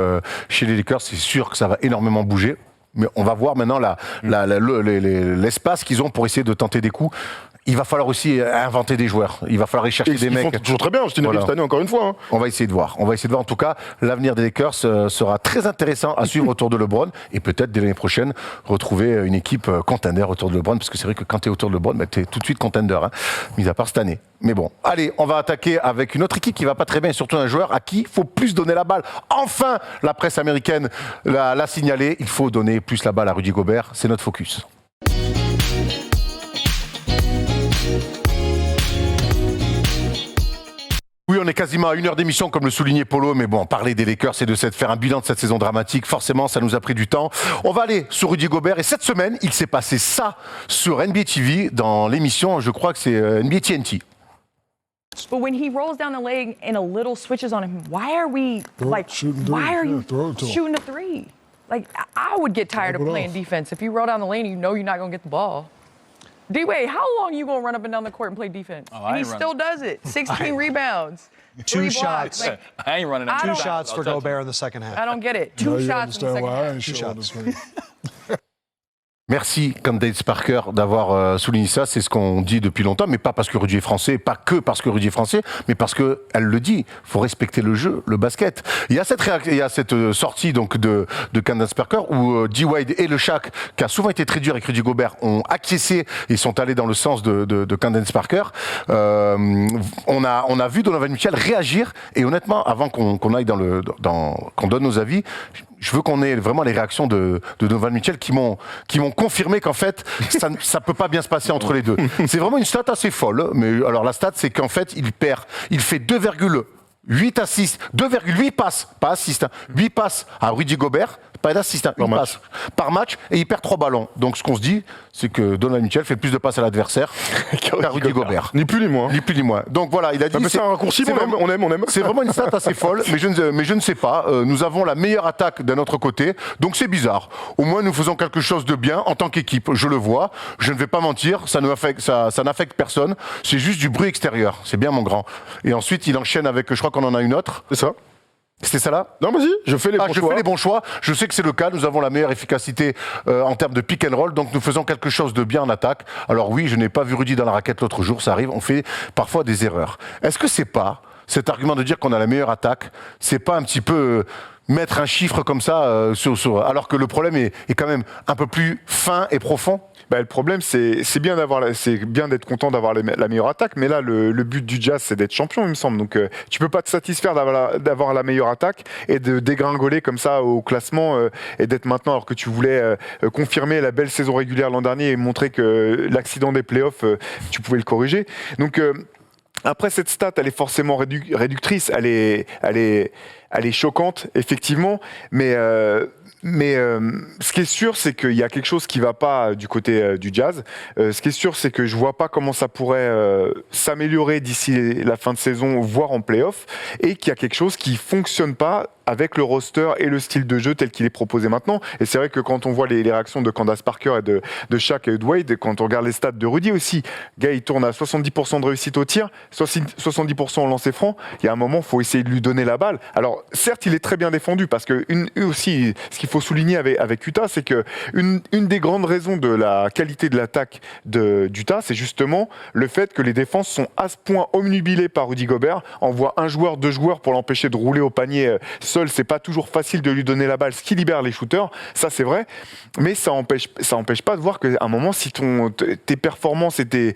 chez les Lakers. C'est sûr que ça va énormément bouger. Mais on va voir maintenant l'espace qu'ils ont pour essayer de tenter des coups. Il va falloir aussi inventer des joueurs. Il va falloir y chercher Et des ils font mecs. toujours très bien, Austin Reeves cette année encore une fois. Hein. On va essayer de voir. En tout cas, l'avenir des Lakers sera très intéressant à suivre autour de LeBron et peut-être dès l'année prochaine retrouver une équipe contender autour de LeBron parce que c'est vrai que quand tu es autour de LeBron, tu es tout de suite contender, hein, mis à part cette année. Mais bon, allez, on va attaquer avec une autre équipe qui va pas très bien et surtout un joueur à qui il faut plus donner la balle. Enfin, la presse américaine l'a signalé, il faut donner plus la balle à Rudy Gobert. C'est notre focus. Oui, on est quasiment à 1 heure d'émission, comme le soulignait Polo, mais bon, parler des Lakers et de faire un bilan de cette saison dramatique, forcément, ça nous a pris du temps. On va aller sur Rudy Gobert, et cette semaine, il s'est passé ça sur NBA TV, dans l'émission, je crois que c'est NBA TNT. But when he rolls down the leg and a little switches on him, why are we shooting why threes. are Yeah, you throw it to him. shooting a three? Like I would get tired of Drop it playing off. defense. If you roll down the lane, you know you're not gonna get the ball. D-Wade, how long you gonna run up and down the court and play defense? I And he ain't running. still does it. 16 rebounds, 3 Two blocks. shots. Like, I ain't running I out. don't- Two shots for I'll touch Gobert in the second half. I don't get it. Now Two you shots in the understand second why I half. ain't showing this man. Merci Candace Parker d'avoir souligné ça, c'est ce qu'on dit depuis longtemps, mais pas parce que Rudy est français, pas que parce que Rudy est français, mais parce qu'elle le dit, il faut respecter le jeu, le basket. Il y a cette sortie donc de Candace Parker où D. Wade et le Shaq, qui a souvent été très dur avec Rudy Gobert, ont acquiescé et sont allés dans le sens de Candace Parker. On a vu Donovan Mitchell réagir, et honnêtement, avant qu'on aille qu'on donne nos avis, je veux qu'on ait vraiment les réactions de Donovan Mitchell qui m'ont confirmé qu'en fait, ça peut pas bien se passer entre les deux. C'est vraiment une stat assez folle. Mais alors la stat, c'est qu'en fait, il fait 2,8 assists, 2,8 passes, pas assists, 8 passes à Rudy Gobert, pas d'assist, une passe par match, et il perd 3 ballons. Donc ce qu'on se dit, c'est que Donovan Mitchell fait plus de passes à l'adversaire qu'à Rudy Gobert. Ni plus ni moins. Ni plus ni moins. Donc voilà, il a dit... c'est un raccourci, on aime. C'est vraiment une stat assez folle, mais je ne sais pas. Nous avons la meilleure attaque d'un autre côté, donc c'est bizarre. Au moins, nous faisons quelque chose de bien en tant qu'équipe. Je le vois, je ne vais pas mentir, ça n'affecte personne. C'est juste du bruit extérieur. C'est bien, mon grand. Et ensuite, il enchaîne avec, je crois qu'on en a une autre. C'est ça. C'était ça là ? Non, vas-y, je fais les bons choix. Je fais les bons choix. Je sais que c'est le cas. Nous avons la meilleure efficacité en termes de pick and roll. Donc nous faisons quelque chose de bien en attaque. Alors oui, je n'ai pas vu Rudy dans la raquette l'autre jour. Ça arrive. On fait parfois des erreurs. Est-ce que c'est pas cet argument de dire qu'on a la meilleure attaque ? C'est pas un petit peu mettre un chiffre comme ça alors que le problème est quand même un peu plus fin et profond ? Le problème, c'est bien d'être content d'avoir la meilleure attaque, mais là, le but du Jazz, c'est d'être champion, il me semble. Donc, tu peux pas te satisfaire d'avoir la meilleure attaque et de dégringoler comme ça au classement et d'être maintenant, alors que tu voulais confirmer la belle saison régulière l'an dernier et montrer que l'accident des playoffs, tu pouvais le corriger. Donc, après, cette stat, elle est forcément réductrice, elle est choquante, effectivement, mais ce qui est sûr, c'est qu'il y a quelque chose qui va pas du côté du Jazz. Ce qui est sûr, c'est que je vois pas comment ça pourrait s'améliorer d'ici la fin de saison, voire en play-off, et qu'il y a quelque chose qui fonctionne pas avec le roster et le style de jeu tel qu'il est proposé maintenant. Et c'est vrai que quand on voit les réactions de Candace Parker et de Shaq et de Wade, quand on regarde les stats de Rudy aussi, gars, il tourne à 70% de réussite au tir, 70% au lancer franc. Il y a un moment, il faut essayer de lui donner la balle. Alors, certes, il est très bien défendu parce que aussi, ce qu'il faut souligner avec Utah, c'est que une des grandes raisons de la qualité de l'attaque d'Utah, c'est justement le fait que les défenses sont à ce point omnubilées par Rudy Gobert. On voit un joueur, 2 joueurs pour l'empêcher de rouler au panier seul, c'est pas toujours facile de lui donner la balle, ce qui libère les shooters, ça c'est vrai, mais ça empêche pas de voir qu'à un moment, si tes performances et tes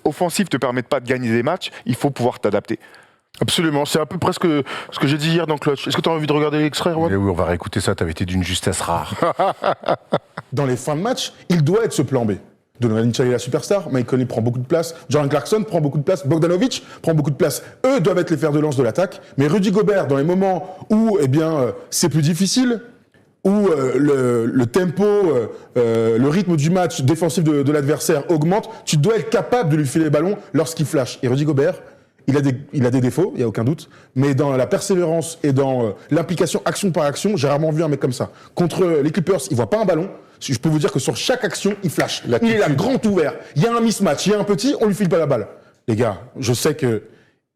offensives te permettent pas de gagner des matchs, il faut pouvoir t'adapter. Absolument, c'est un peu presque ce que j'ai dit hier dans Clutch. Est-ce que tu as envie de regarder l'extrait, Erwan ? Oui, on va réécouter ça, tu avais été d'une justesse rare. Dans les fins de match, il doit être ce plan B. Donovan Mitchell est la superstar, Mike Conley prend beaucoup de place, Jordan Clarkson prend beaucoup de place, Bogdanovic prend beaucoup de place. Eux doivent être les fers de lance de l'attaque, mais Rudy Gobert, dans les moments où c'est plus difficile, où le tempo, le rythme du match défensif de l'adversaire augmente, tu dois être capable de lui filer les ballons lorsqu'il flash. Et Rudy Gobert, il a des défauts, il n'y a aucun doute, mais dans la persévérance et dans l'implication action par action, j'ai rarement vu un mec comme ça. Contre les Clippers, il voit pas un ballon. Je peux vous dire que sur chaque action, il flash. Il est là, grand ouvert. Il y a un mismatch, il y a un petit, on lui file pas la balle. Les gars, je sais que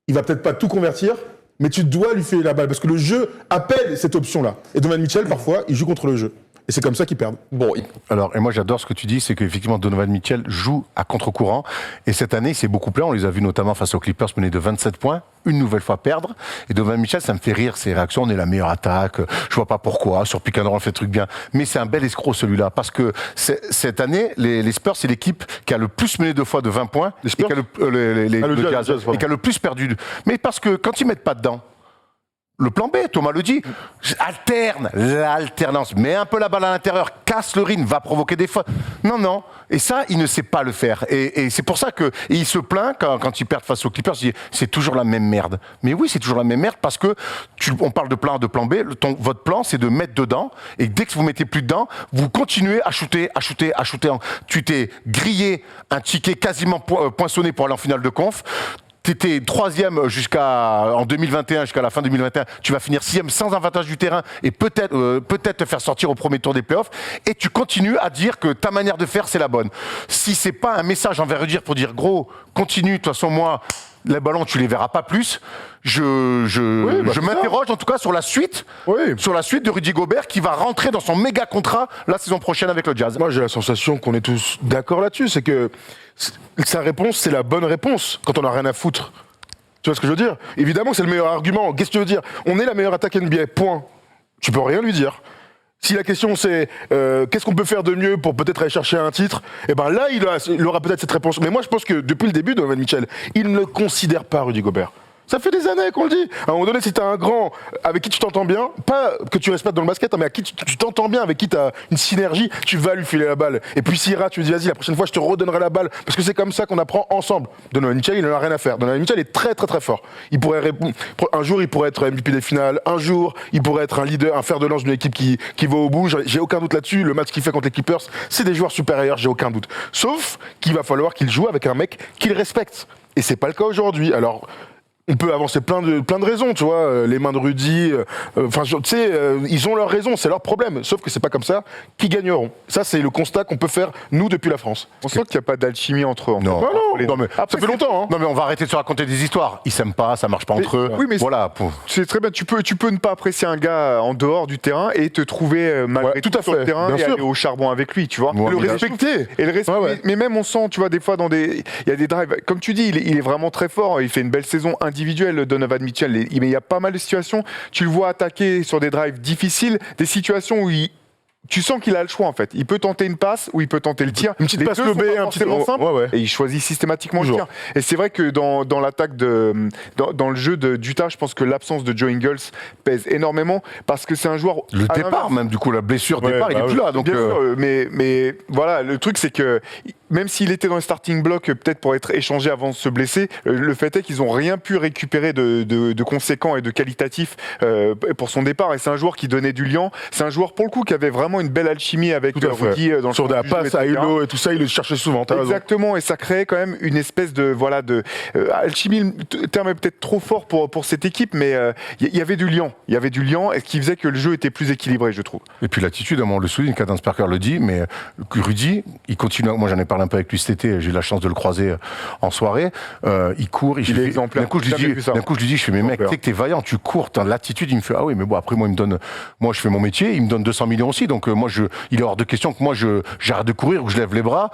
il va peut-être pas tout convertir, mais tu dois lui filer la balle parce que le jeu appelle cette option-là. Et Donovan Mitchell, parfois, il joue contre le jeu. Et c'est comme ça qu'ils perdent. Bon, alors, et moi j'adore ce que tu dis, c'est qu'effectivement Donovan Mitchell joue à contre-courant. Et cette année, c'est beaucoup plaît. On les a vus notamment face aux Clippers mener de 27 points, une nouvelle fois perdre. Et Donovan Mitchell, ça me fait rire, ses réactions. On est la meilleure attaque. Je vois pas pourquoi. Sur pick and roll, on fait le truc bien. Mais c'est un bel escroc celui-là. Parce que cette année, les Spurs, c'est l'équipe qui a le plus mené 2 fois de 20 points. Les Spurs, le Jazz, et qui a le plus perdu. Mais parce que quand ils mettent pas dedans, le plan B, Thomas le dit, alterne, l'alternance, mets un peu la balle à l'intérieur, casse le ring, va provoquer des fautes. Non. Et ça, il ne sait pas le faire. Et c'est pour ça il se plaint quand il perd face aux Clippers, il dit, c'est toujours la même merde. Mais oui, c'est toujours la même merde parce que on parle de plan A, de plan B. Votre plan, c'est de mettre dedans. Et dès que vous mettez plus dedans, vous continuez à shooter. Tu t'es grillé un ticket quasiment poinçonné pour aller en finale de conf. T'étais 3e en 2021, jusqu'à la fin 2021. Tu vas finir 6e sans avantage du terrain et peut-être te faire sortir au premier tour des playoffs. Et tu continues à dire que ta manière de faire, c'est la bonne. Si c'est pas un message envers Rudy pour dire, gros, continue, de toute façon, moi, les ballons, tu les verras pas plus. Je c'est m'interroge en tout cas sur la suite de Rudy Gobert qui va rentrer dans son méga contrat la saison prochaine avec le Jazz. Moi, j'ai la sensation qu'on est tous d'accord là-dessus. C'est que sa réponse, c'est la bonne réponse quand on n'a rien à foutre. Tu vois ce que je veux dire? Évidemment que c'est le meilleur argument. Qu'est-ce que tu veux dire? On est la meilleure attaque NBA, point. Tu peux rien lui dire. Si la question c'est qu'est-ce qu'on peut faire de mieux pour peut-être aller chercher un titre, et ben là il aura peut-être cette réponse. Mais moi je pense que depuis le début de Donovan Mitchell, il ne considère pas Rudy Gobert. Ça fait des années qu'on le dit. À un moment donné, si t'as un grand avec qui tu t'entends bien, pas que tu respectes dans le basket, mais à qui tu t'entends bien, avec qui t'as une synergie, tu vas lui filer la balle. Et puis s'il rate, tu lui dis vas-y, la prochaine fois je te redonnerai la balle. Parce que c'est comme ça qu'on apprend ensemble. Donovan Mitchell, il n'en a rien à faire. Donovan Mitchell est très très très fort. Il pourrait répondre. Un jour, il pourrait être MVP des finales. Un jour, il pourrait être un leader, un fer de lance d'une équipe qui va au bout. J'ai aucun doute là-dessus. Le match qu'il fait contre les Clippers, c'est des joueurs supérieurs, j'ai aucun doute. Sauf qu'il va falloir qu'il joue avec un mec qu'il respecte. Et c'est pas le cas aujourd'hui. Alors, on peut avancer plein de raisons, tu vois, les mains de Rudy, tu sais, ils ont leurs raisons, c'est leur problème. Sauf que c'est pas comme ça qu'ils gagneront. Ça, c'est le constat qu'on peut faire, nous, depuis la France. On sent qu'il n'y a pas d'alchimie entre eux. en Non. fait. Non, mais Après, ça fait longtemps. Hein. Non, mais on va arrêter de se raconter des histoires. Ils s'aiment pas, ça marche pas entre eux. oui, mais voilà. C'est très bien. Tu peux ne pas apprécier un gars en dehors du terrain et te trouver malgré tout à sur fait, le terrain bien et sûr. aller au charbon avec lui, tu vois. Ouais, Le mais respecter. Et le respect, Ouais. mais même on sent, tu vois, des fois il y a des drives. Comme tu dis, il est vraiment très fort. Il fait une belle saison individuelle, Donovan Mitchell. Mais il y a pas mal de situations. Tu le vois attaquer sur des drives difficiles, des situations où tu sens qu'il a le choix en fait. Il peut tenter une passe ou il peut tenter le tir. Une petite Les passe deux sont lobée, pas un petit forcément simple. ouais. Et il choisit systématiquement Toujours. le tir. Et c'est vrai que dans l'attaque dans le jeu d'Utah, je pense que l'absence de Joe Ingles pèse énormément parce que c'est un joueur. Le à départ, l'inverse, même, du coup, la blessure Ouais, départ, il bah est plus là. Donc, Bien sûr, mais voilà, le truc c'est que même s'il était dans le starting block, peut-être pour être échangé avant de se blesser, le fait est qu'ils n'ont rien pu récupérer de conséquent et de qualitatif pour son départ. Et c'est un joueur qui donnait du liant. C'est un joueur, pour le coup, qui avait vraiment une belle alchimie avec Tout à fait. Rudy dans le Sur sens la du jeu, passe à etc. Hilo et tout ça, il le cherchait souvent. T'as raison. Exactement, et ça créait quand même une espèce de alchimie. Le terme est peut-être trop fort pour cette équipe, mais il y avait du liant. Il y avait du liant, et ce qui faisait que le jeu était plus équilibré, je trouve. Et puis l'attitude, on le souligne, Cadence Parker le dit, mais Rudy, il continue. Moi, j'en ai parlé un peu avec lui cet été. J'ai eu la chance de le croiser en soirée. Il court. Il est exemplaire. D'un coup, je lui dis, je fais, mais mec, tu sais que t'es vaillant, tu cours. T'as l'attitude. Il me fait, ah oui, mais bon, après moi, je fais mon métier. Il me donne 200 millions aussi. Donc moi, il est hors de question que moi, j'arrête de courir ou que je lève les bras.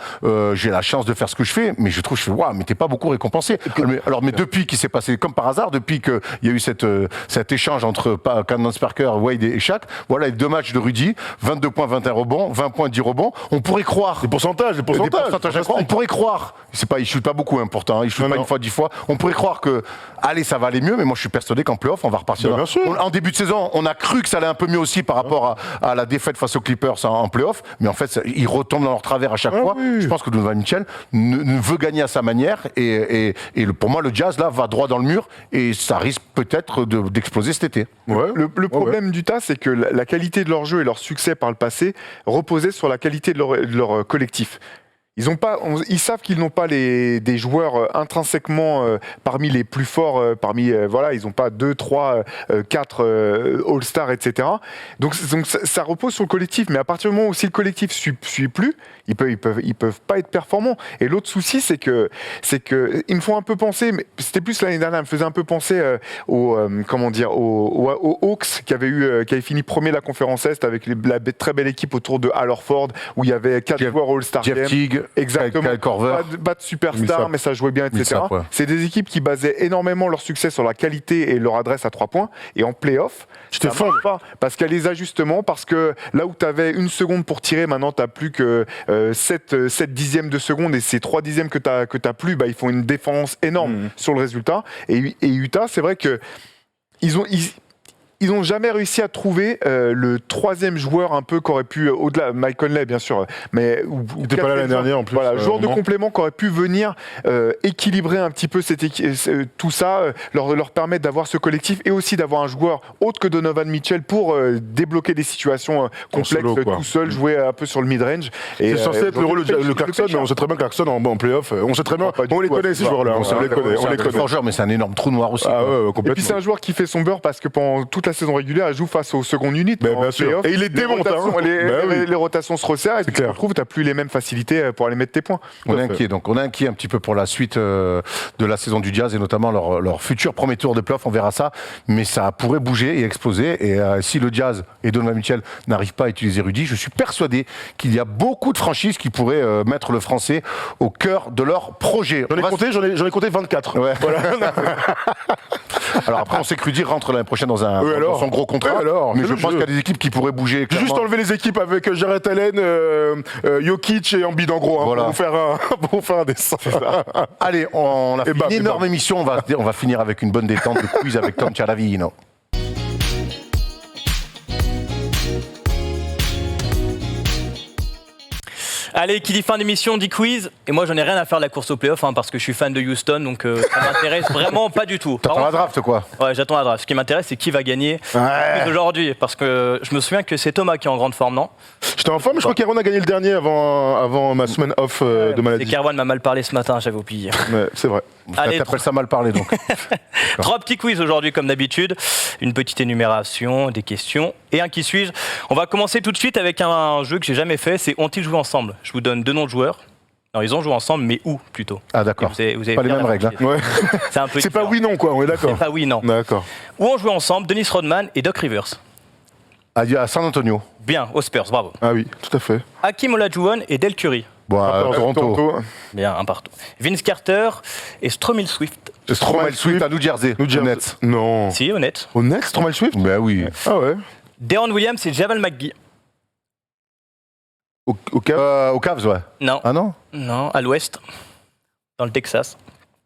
J'ai la chance de faire ce que je fais, mais je fais, waouh, mais t'es pas beaucoup récompensé. Mais depuis qu'il s'est passé, comme par hasard, depuis qu'il y a eu cet échange entre Cadence Parker, Wade et Shaq, voilà les 2 matchs de Rudy, 22 points, 21 rebonds, 20 points, 10 rebonds. On pourrait croire. Les pourcentages. On pourrait croire. Il shoot pas beaucoup, pourtant. Il shoot pas une fois, 10 fois. On pourrait croire que, allez, ça va aller mieux, mais moi je suis persuadé qu'en playoff, on va repartir. Bien sûr. En début de saison, on a cru que ça allait un peu mieux aussi par rapport à la défaite face aux Clippers en playoff, mais en fait, ils retombent dans leur travers à chaque fois. Oui. Je pense que Donovan Mitchell ne veut gagner à sa manière, et pour moi, le Jazz là va droit dans le mur, et ça risque peut-être d'exploser cet été. Ouais. Le problème d'Utah, c'est que la qualité de leur jeu et leur succès par le passé reposaient sur la qualité de leur collectif. Ils savent qu'ils n'ont pas des joueurs intrinsèquement parmi les plus forts, ils n'ont pas 2, 3, 4 All-Stars, etc. Donc ça repose sur le collectif, mais à partir du moment où si le collectif suit plus, ils peuvent pas être performants. Et l'autre souci, c'est que ils me font un peu penser, mais c'était plus l'année dernière, ils me faisaient un peu penser aux Hawks qui avaient fini premier de la conférence Est avec la très belle équipe autour de Al Horford où il y avait 4 joueurs All-Star. Jeff Teague, Exactement. Kyle Korver. Pas de superstar, mais ça jouait bien, etc. Millsap, ouais. C'est des équipes qui basaient énormément leur succès sur la qualité et leur adresse à 3 points. Et en play-off, ça marche pas. Parce qu'il y a les ajustements, parce que là où tu avais 1 seconde pour tirer, maintenant tu n'as plus que 7 dixièmes de seconde, et ces 3 dixièmes que tu n'as plus, ils font une défense énorme sur le résultat. Et Utah, c'est vrai que ils n'ont jamais réussi à trouver le 3e joueur un peu qu'aurait pu, au-delà, Mike Conley bien sûr, mais Il n'était pas là l'année dernière en plus. Voilà, joueur de moment. complément qui aurait pu venir équilibrer un petit peu tout ça, leur permettre d'avoir ce collectif et aussi d'avoir un joueur autre que Donovan Mitchell pour débloquer des situations complexes solo, quoi. tout seul, jouer un peu sur le mid-range. C'est censé être le rôle de Clarkson, mais on sait très bien que Clarkson en playoff, on sait très bien, Pas du on les tout, connaît à ces ce joueurs-là, soir. on les connaît. C'est un très fort joueur, mais c'est un énorme trou noir aussi. Ah quoi. ouais, Et puis c'est complètement. un joueur qui fait son beurre parce que pendant toute la la saison régulière, elle joue face au second unit. Ben, En bien sûr. playoff, Et il les démonte, rotations, hein. Ben oui. les rotations se resserrent et tu te clair. retrouves, tu n'as plus les mêmes facilités pour aller mettre tes points. On est à fait. inquiet, donc on est inquiet un petit peu pour la suite de la saison du Jazz et notamment leur futur premier tour de playoff, on verra ça, mais ça pourrait bouger et exploser et si le Jazz et Donovan Mitchell n'arrivent pas à utiliser Rudy, je suis persuadé qu'il y a beaucoup de franchises qui pourraient mettre le français au cœur de leur projet. J'en ai compté 24. Ouais. Alors après, on sait que Rudy rentre l'année prochaine dans alors son gros contrat, Oui, alors, mais c'est je le pense jeu. qu'il y a des équipes qui pourraient bouger. J'ai juste clairement. enlevé les équipes avec Jared Allen, Jokic et Embiid en gros, hein, Voilà. pour vous faire un dessin. Allez, on a fait bam, une et énorme bam. émission, on va finir avec une bonne détente de quiz avec Tom Cialavino. Allez, qui dit fin d'émission dit quiz. Et moi, j'en ai rien à faire de la course au playoff parce que je suis fan de Houston, donc ça m'intéresse vraiment pas du tout. Par T'attends la contre, draft quoi? ouais, j'attends la draft. Ce qui m'intéresse, c'est qui va gagner le quiz aujourd'hui. Parce que je me souviens que c'est Thomas qui est en grande forme, non? J'étais en forme, mais je crois qu'Aaron a gagné le dernier avant ma semaine off de C'est maladie. qu'Erwan m'a mal parlé ce matin, j'avais oublié. Ouais, c'est vrai. Allez, T'appelles ça mal parlé donc. 3 petits quiz aujourd'hui, comme d'habitude. Une petite énumération, des questions et un qui suis-je. On va commencer tout de suite avec un jeu que j'ai jamais fait, c'est Ont-ils joué ensemble? Je vous donne 2 noms de joueurs. Non, ils ont joué ensemble, mais où plutôt? Ah d'accord. Vous avez Pas les bien mêmes règles. réfléchi. Ouais. C'est un peu C'est pas différent. oui non quoi, on est d'accord. C'est pas oui, non. D'accord. Où ont joué ensemble Dennis Rodman et Doc Rivers? À San Antonio. Bien, aux Spurs, bravo. Ah oui, tout à fait. Hakim Olajuwon et Del Curry. Bon, Toronto. Bien, un partout. Vince Carter et Stromil Swift. Stromae Swift à New Jersey. New Jersey. Nets. Non. Si, honnête. Au Nets, Stromae Swift Ben oui. Ah ouais. Deron Williams et Javal McGee. Au Cavs Aux Cavs, ouais. Non, Ah non? non, à l'ouest, dans le Texas.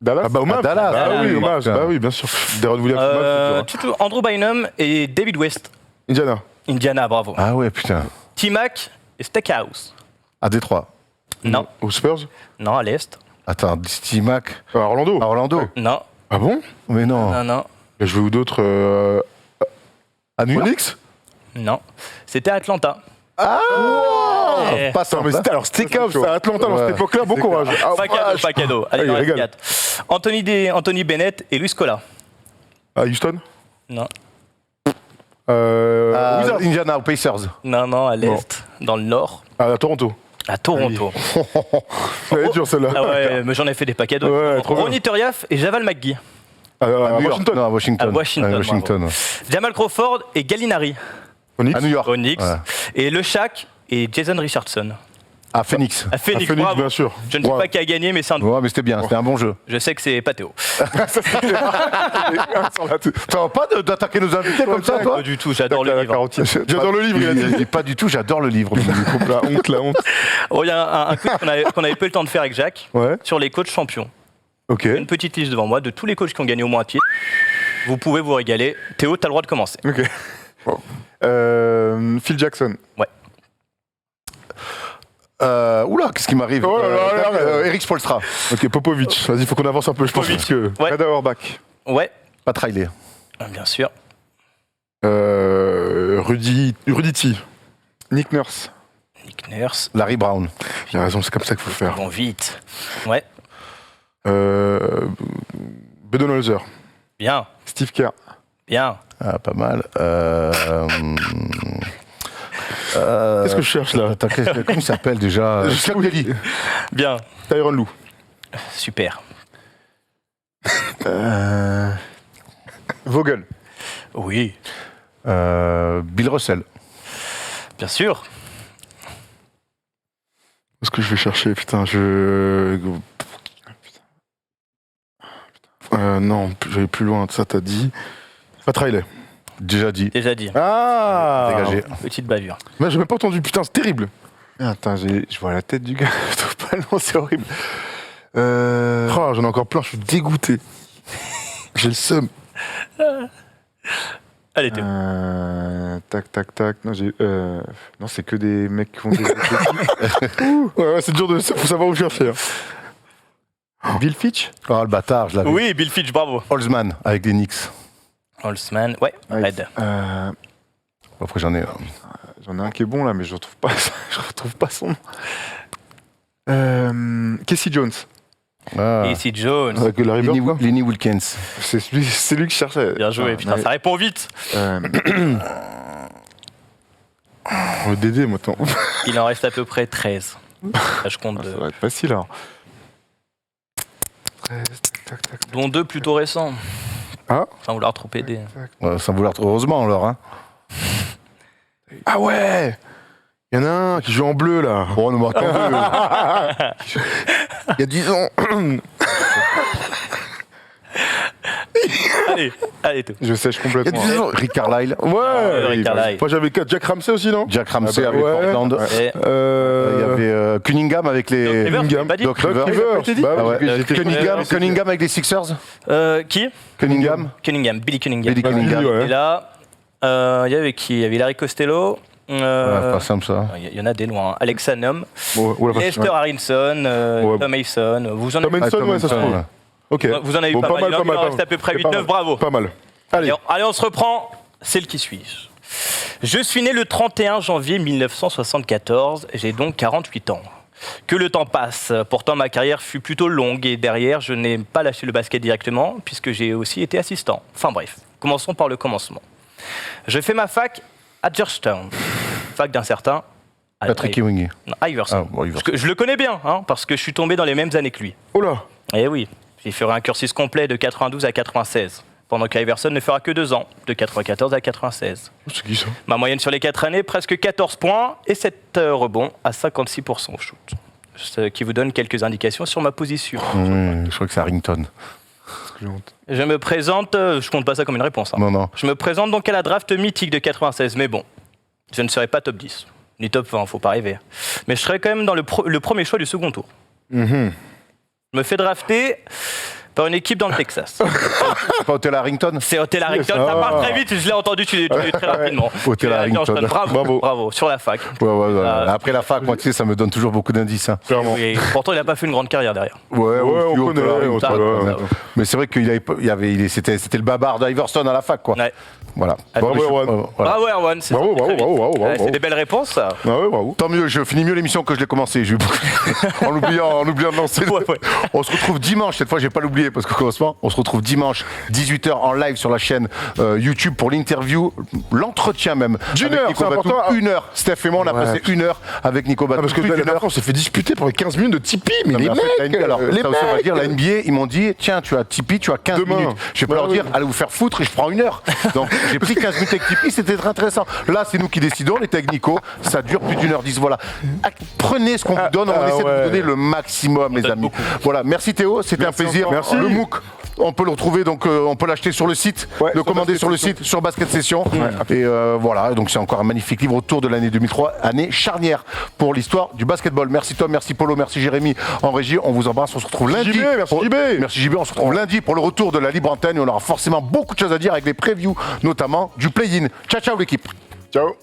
Dallas Ah bah au Mavs. Dallas. Ah oui, au Dallas. Mavs. Bah oui, bien sûr. Deron Williams, au Mavs, c'est sûr. Andrew Bynum et David West. Indiana. Indiana, bravo. Ah ouais, putain. T-Mac et Steakhouse. À Détroit. Non, Aux Spurs non, à l'est. Attends, Steve Mac À Orlando. à Orlando. Non, Ah bon Mais non. non, non, Bah, je vais où d'autres À New York. Onyx non. C'était à Atlanta. Ah Eh, Pas Non, simple. mais c'était alors Steakhouse, c'est à Atlanta dans cette Ouais. époque-là, bon courage. Ah, Pas cadeau, vache. pas cadeau. Allez, Ah, il dans la régale. 4. Anthony Bennett et Luis Scola. À Houston Non, À Wizards. Indiana, aux Pacers. non, non, à l'est, dans le nord, À Toronto. à Toronto. Elle est dure celle-là. Ah ouais, mais j'en ai fait des paquets d'autres. Ouais, trop bien. Ronnie Turiaf et Javal McGee. À À New York. Washington. Non, à Washington. À Washington, À Washington. bravo. Jamal Crawford et Gallinari. Onyx. À New York. Onyx. Ouais. Et Le Shaq et Jason Richardson. À Phoenix. À Phoenix, À Phoenix, bravo. bien sûr. Je ne sais Ouais. pas qui a gagné, mais c'est un. Ouais, mais c'était bien, c'était un bon jeu. Je sais que c'est pas Théo. T'as pas d'attaquer nos invités comme ça, toi Pas du tout, j'adore le livre. J'adore le livre, il a dit. dit. Pas du tout, j'adore le livre. La honte, la honte. Oh, il y a un quiz qu'on avait pas eu le temps de faire avec Jacques Ouais, sur les coachs champions. ok. Une petite liste devant moi de tous les coachs qui ont gagné au moins un titre. Vous pouvez vous régaler. Théo, t'as le droit de commencer. Ok. Phil Jackson. Ouais. Oula, qu'est-ce qui m'arrive Oh là là là là. Eric Spoelstra. Ok, Popovic. Vas-y, faut qu'on avance un peu, je pense. Parce que... Ouais. Red Auerbach. Ouais, Pas Riley. bien sûr. Rudy T. Nick Nurse. Nick Nurse. Larry Brown. J'ai raison, c'est comme ça qu'il faut faire. Bon, vite. Ouais, Budenholzer. bien, Steve Kerr. bien. Ah, pas mal. Qu'est-ce que je cherche là Attends, comment il s'appelle déjà Chuck Daly. Bien, Tyronn Lue. super. Vogel. Oui, Bill Russell. bien sûr. Qu'est-ce que je vais chercher Putain, je. Non, j'allais plus loin. Ça, t'as dit. Pat Riley. Déjà dit. Déjà dit. Ah Dégagé. Petite bavure. Mais j'ai même pas entendu. Putain, c'est terrible. Attends, je vois la tête du gars. Je trouve pas le nom, c'est horrible. Oh, j'en ai encore plein, je suis dégoûté. J'ai le seum. Allez, Théo. Tac, tac, tac. Non, non, c'est que des mecs qui font des. Ouais, c'est dur de. Faut savoir où chercher. Bill Fitch. Oh, le bâtard, je l'avais. Oui, Bill Fitch, bravo. Holzman avec les Knicks. Holzman, ouais, Red. Après, j'en ai. J'en ai un qui est bon là, mais je retrouve pas, je retrouve pas son nom. Casey Jones. Ah. Casey Jones. Avec Larry Bird, quoi. Lenny Wilkins. C'est lui que je cherchais. Bien joué, putain, Ouais. ça répond vite. Oh, Dédé, moi, attends. Il en reste à peu près 13. Là, je compte Ça deux. va être facile, hein. 13, tac, tac, Dont 2 plutôt récents. Ah. Sans vouloir trop aider. Sans vouloir trop. Heureusement, alors. Hein. Ah ouais. Il y en a un qui joue en bleu, là. Bon, nous marquons. Il y a 10 ans. Allez, tout. Je sèche Il y a complètement. 10 ans. Rick Carlisle. Ouais. Rick Carlisle. Moi, j'avais Jack Ramsey aussi, non? Jack Ramsey Ah bah, avec ouais. Portland. Et Il y avait Cunningham avec les. Doc Rivers, Cunningham. pas dit. Doc Rivers. Bah, Ah ouais. j'étais- Cunningham avec les Sixers. Qui Cunningham. Billy Cunningham. Billy Bah, Cunningham. ouais. Et là, il y avait qui Il y avait Larry Costello. Ouais, pas simple ça. Il y en a des loin. Alex Hanum, Bon, ouais, la Lester vache. Harrison, Ouais. Tom Mason. Vous en Tom avez, Henson, ouais, ça se trouve. ouais. Ok. vous en avez eu Bon, pas, mal. Il en pas reste mal. à peu près C'est pas 8-9, mal. bravo. Pas mal. Allez. Allez, on se reprend. C'est le qui suis-je. Je suis né le 31 janvier 1974. J'ai donc 48 ans. Que le temps passe. Pourtant, ma carrière fut plutôt longue et derrière, je n'ai pas lâché le basket directement puisque j'ai aussi été assistant. Enfin bref, commençons par le commencement. Je fais ma fac à Georgetown. Fac d'un certain Patrick Ewing. Iverson. Ah, bon, Iverson. Je le connais bien, hein, parce que je suis tombé dans les mêmes années que lui. Oh là. Eh oui, j'ai fait un cursus complet de 92 à 96, pendant qu'Iverson ne fera que 2 ans, de 94 à 96. C'est qui ça? Ma moyenne sur les 4 années, presque 14 points et 7 rebonds à 56% au shoot. Ce qui vous donne quelques indications sur ma position. Je crois que c'est Harrington. Je me présente, je compte pas ça comme une réponse. Hein. Non, non. Je me présente donc à la draft mythique de 96, mais bon, je ne serai pas top 10, ni top 20, faut pas rêver. Mais je serai quand même dans le premier choix du second tour. Je me fais drafter par une équipe dans le Texas. C'est pas Hotel Harrington. C'est Hotel Harrington, ça parle très vite, je l'ai entendu très rapidement. Hotel Harrington. Bravo, bravo, sur la fac. Ouais. Après la fac, moi, tu sais, ça me donne toujours beaucoup d'indices. Hein. Clairement. Et pourtant, il n'a pas fait une grande carrière derrière. Ouais, on connaît, on ça, connaît. ça, Mais c'est vrai c'était le babar d'Iverson à la fac, quoi. Ouais. Voilà. Bravo, Bon, Erwan. voilà. Bravo, Erwan. c'est Bravo, très bravo, vite. bravo, bravo, Ouais, bravo. C'est des belles réponses, ça. Ah ouais, bravo. Tant mieux, je finis mieux l'émission que je l'ai commencé. En oubliant de lancer. Ouais. On se retrouve dimanche, cette fois, j'ai pas l'oublié parce qu'au commencement, on se retrouve dimanche, 18h en live sur la chaîne YouTube pour l'interview, l'entretien même. D'une avec heure, Nico c'est Batum. important. 1 heure. Steph et moi, on a Ouais. passé 1 heure avec Nico Ah, Batum. parce que Plus la d'une dernière heure. fois, on s'est fait disputer pendant 15 minutes de Tipeee, mais Non, les mais en fait, mecs, alors, les ça aussi, on va mecs. dire, la NBA, ils m'ont dit, tiens, tu as Tipeee, tu as 15 Demain. minutes. Je vais pas Bah leur oui. dire, allez vous faire foutre et je prends 1 heure. Donc, j'ai pris 15 minutes avec Tipeee, c'était très intéressant. Là, c'est nous qui décidons, on était avec Nico, ça dure plus d'1h10. Voilà. Prenez ce qu'on vous donne, on essaie de ouais. vous donner le maximum, les donne amis. beaucoup. Voilà, merci Théo, c'était un plaisir. Merci. Le MOOC, on peut le retrouver, donc on peut l'acheter sur le site, Ouais, le sur commander Basket sur le Session. site, sur Basket Session. Et voilà, donc c'est encore un magnifique livre autour de l'année 2003, année charnière pour l'histoire du basketball. Merci Tom, merci Polo, merci Jérémy en régie. On vous embrasse, on se retrouve lundi. JB, merci JB. Merci JB, on se retrouve lundi pour le retour de la libre antenne et on aura forcément beaucoup de choses à dire avec les previews, notamment du play-in. Ciao, ciao l'équipe. Ciao.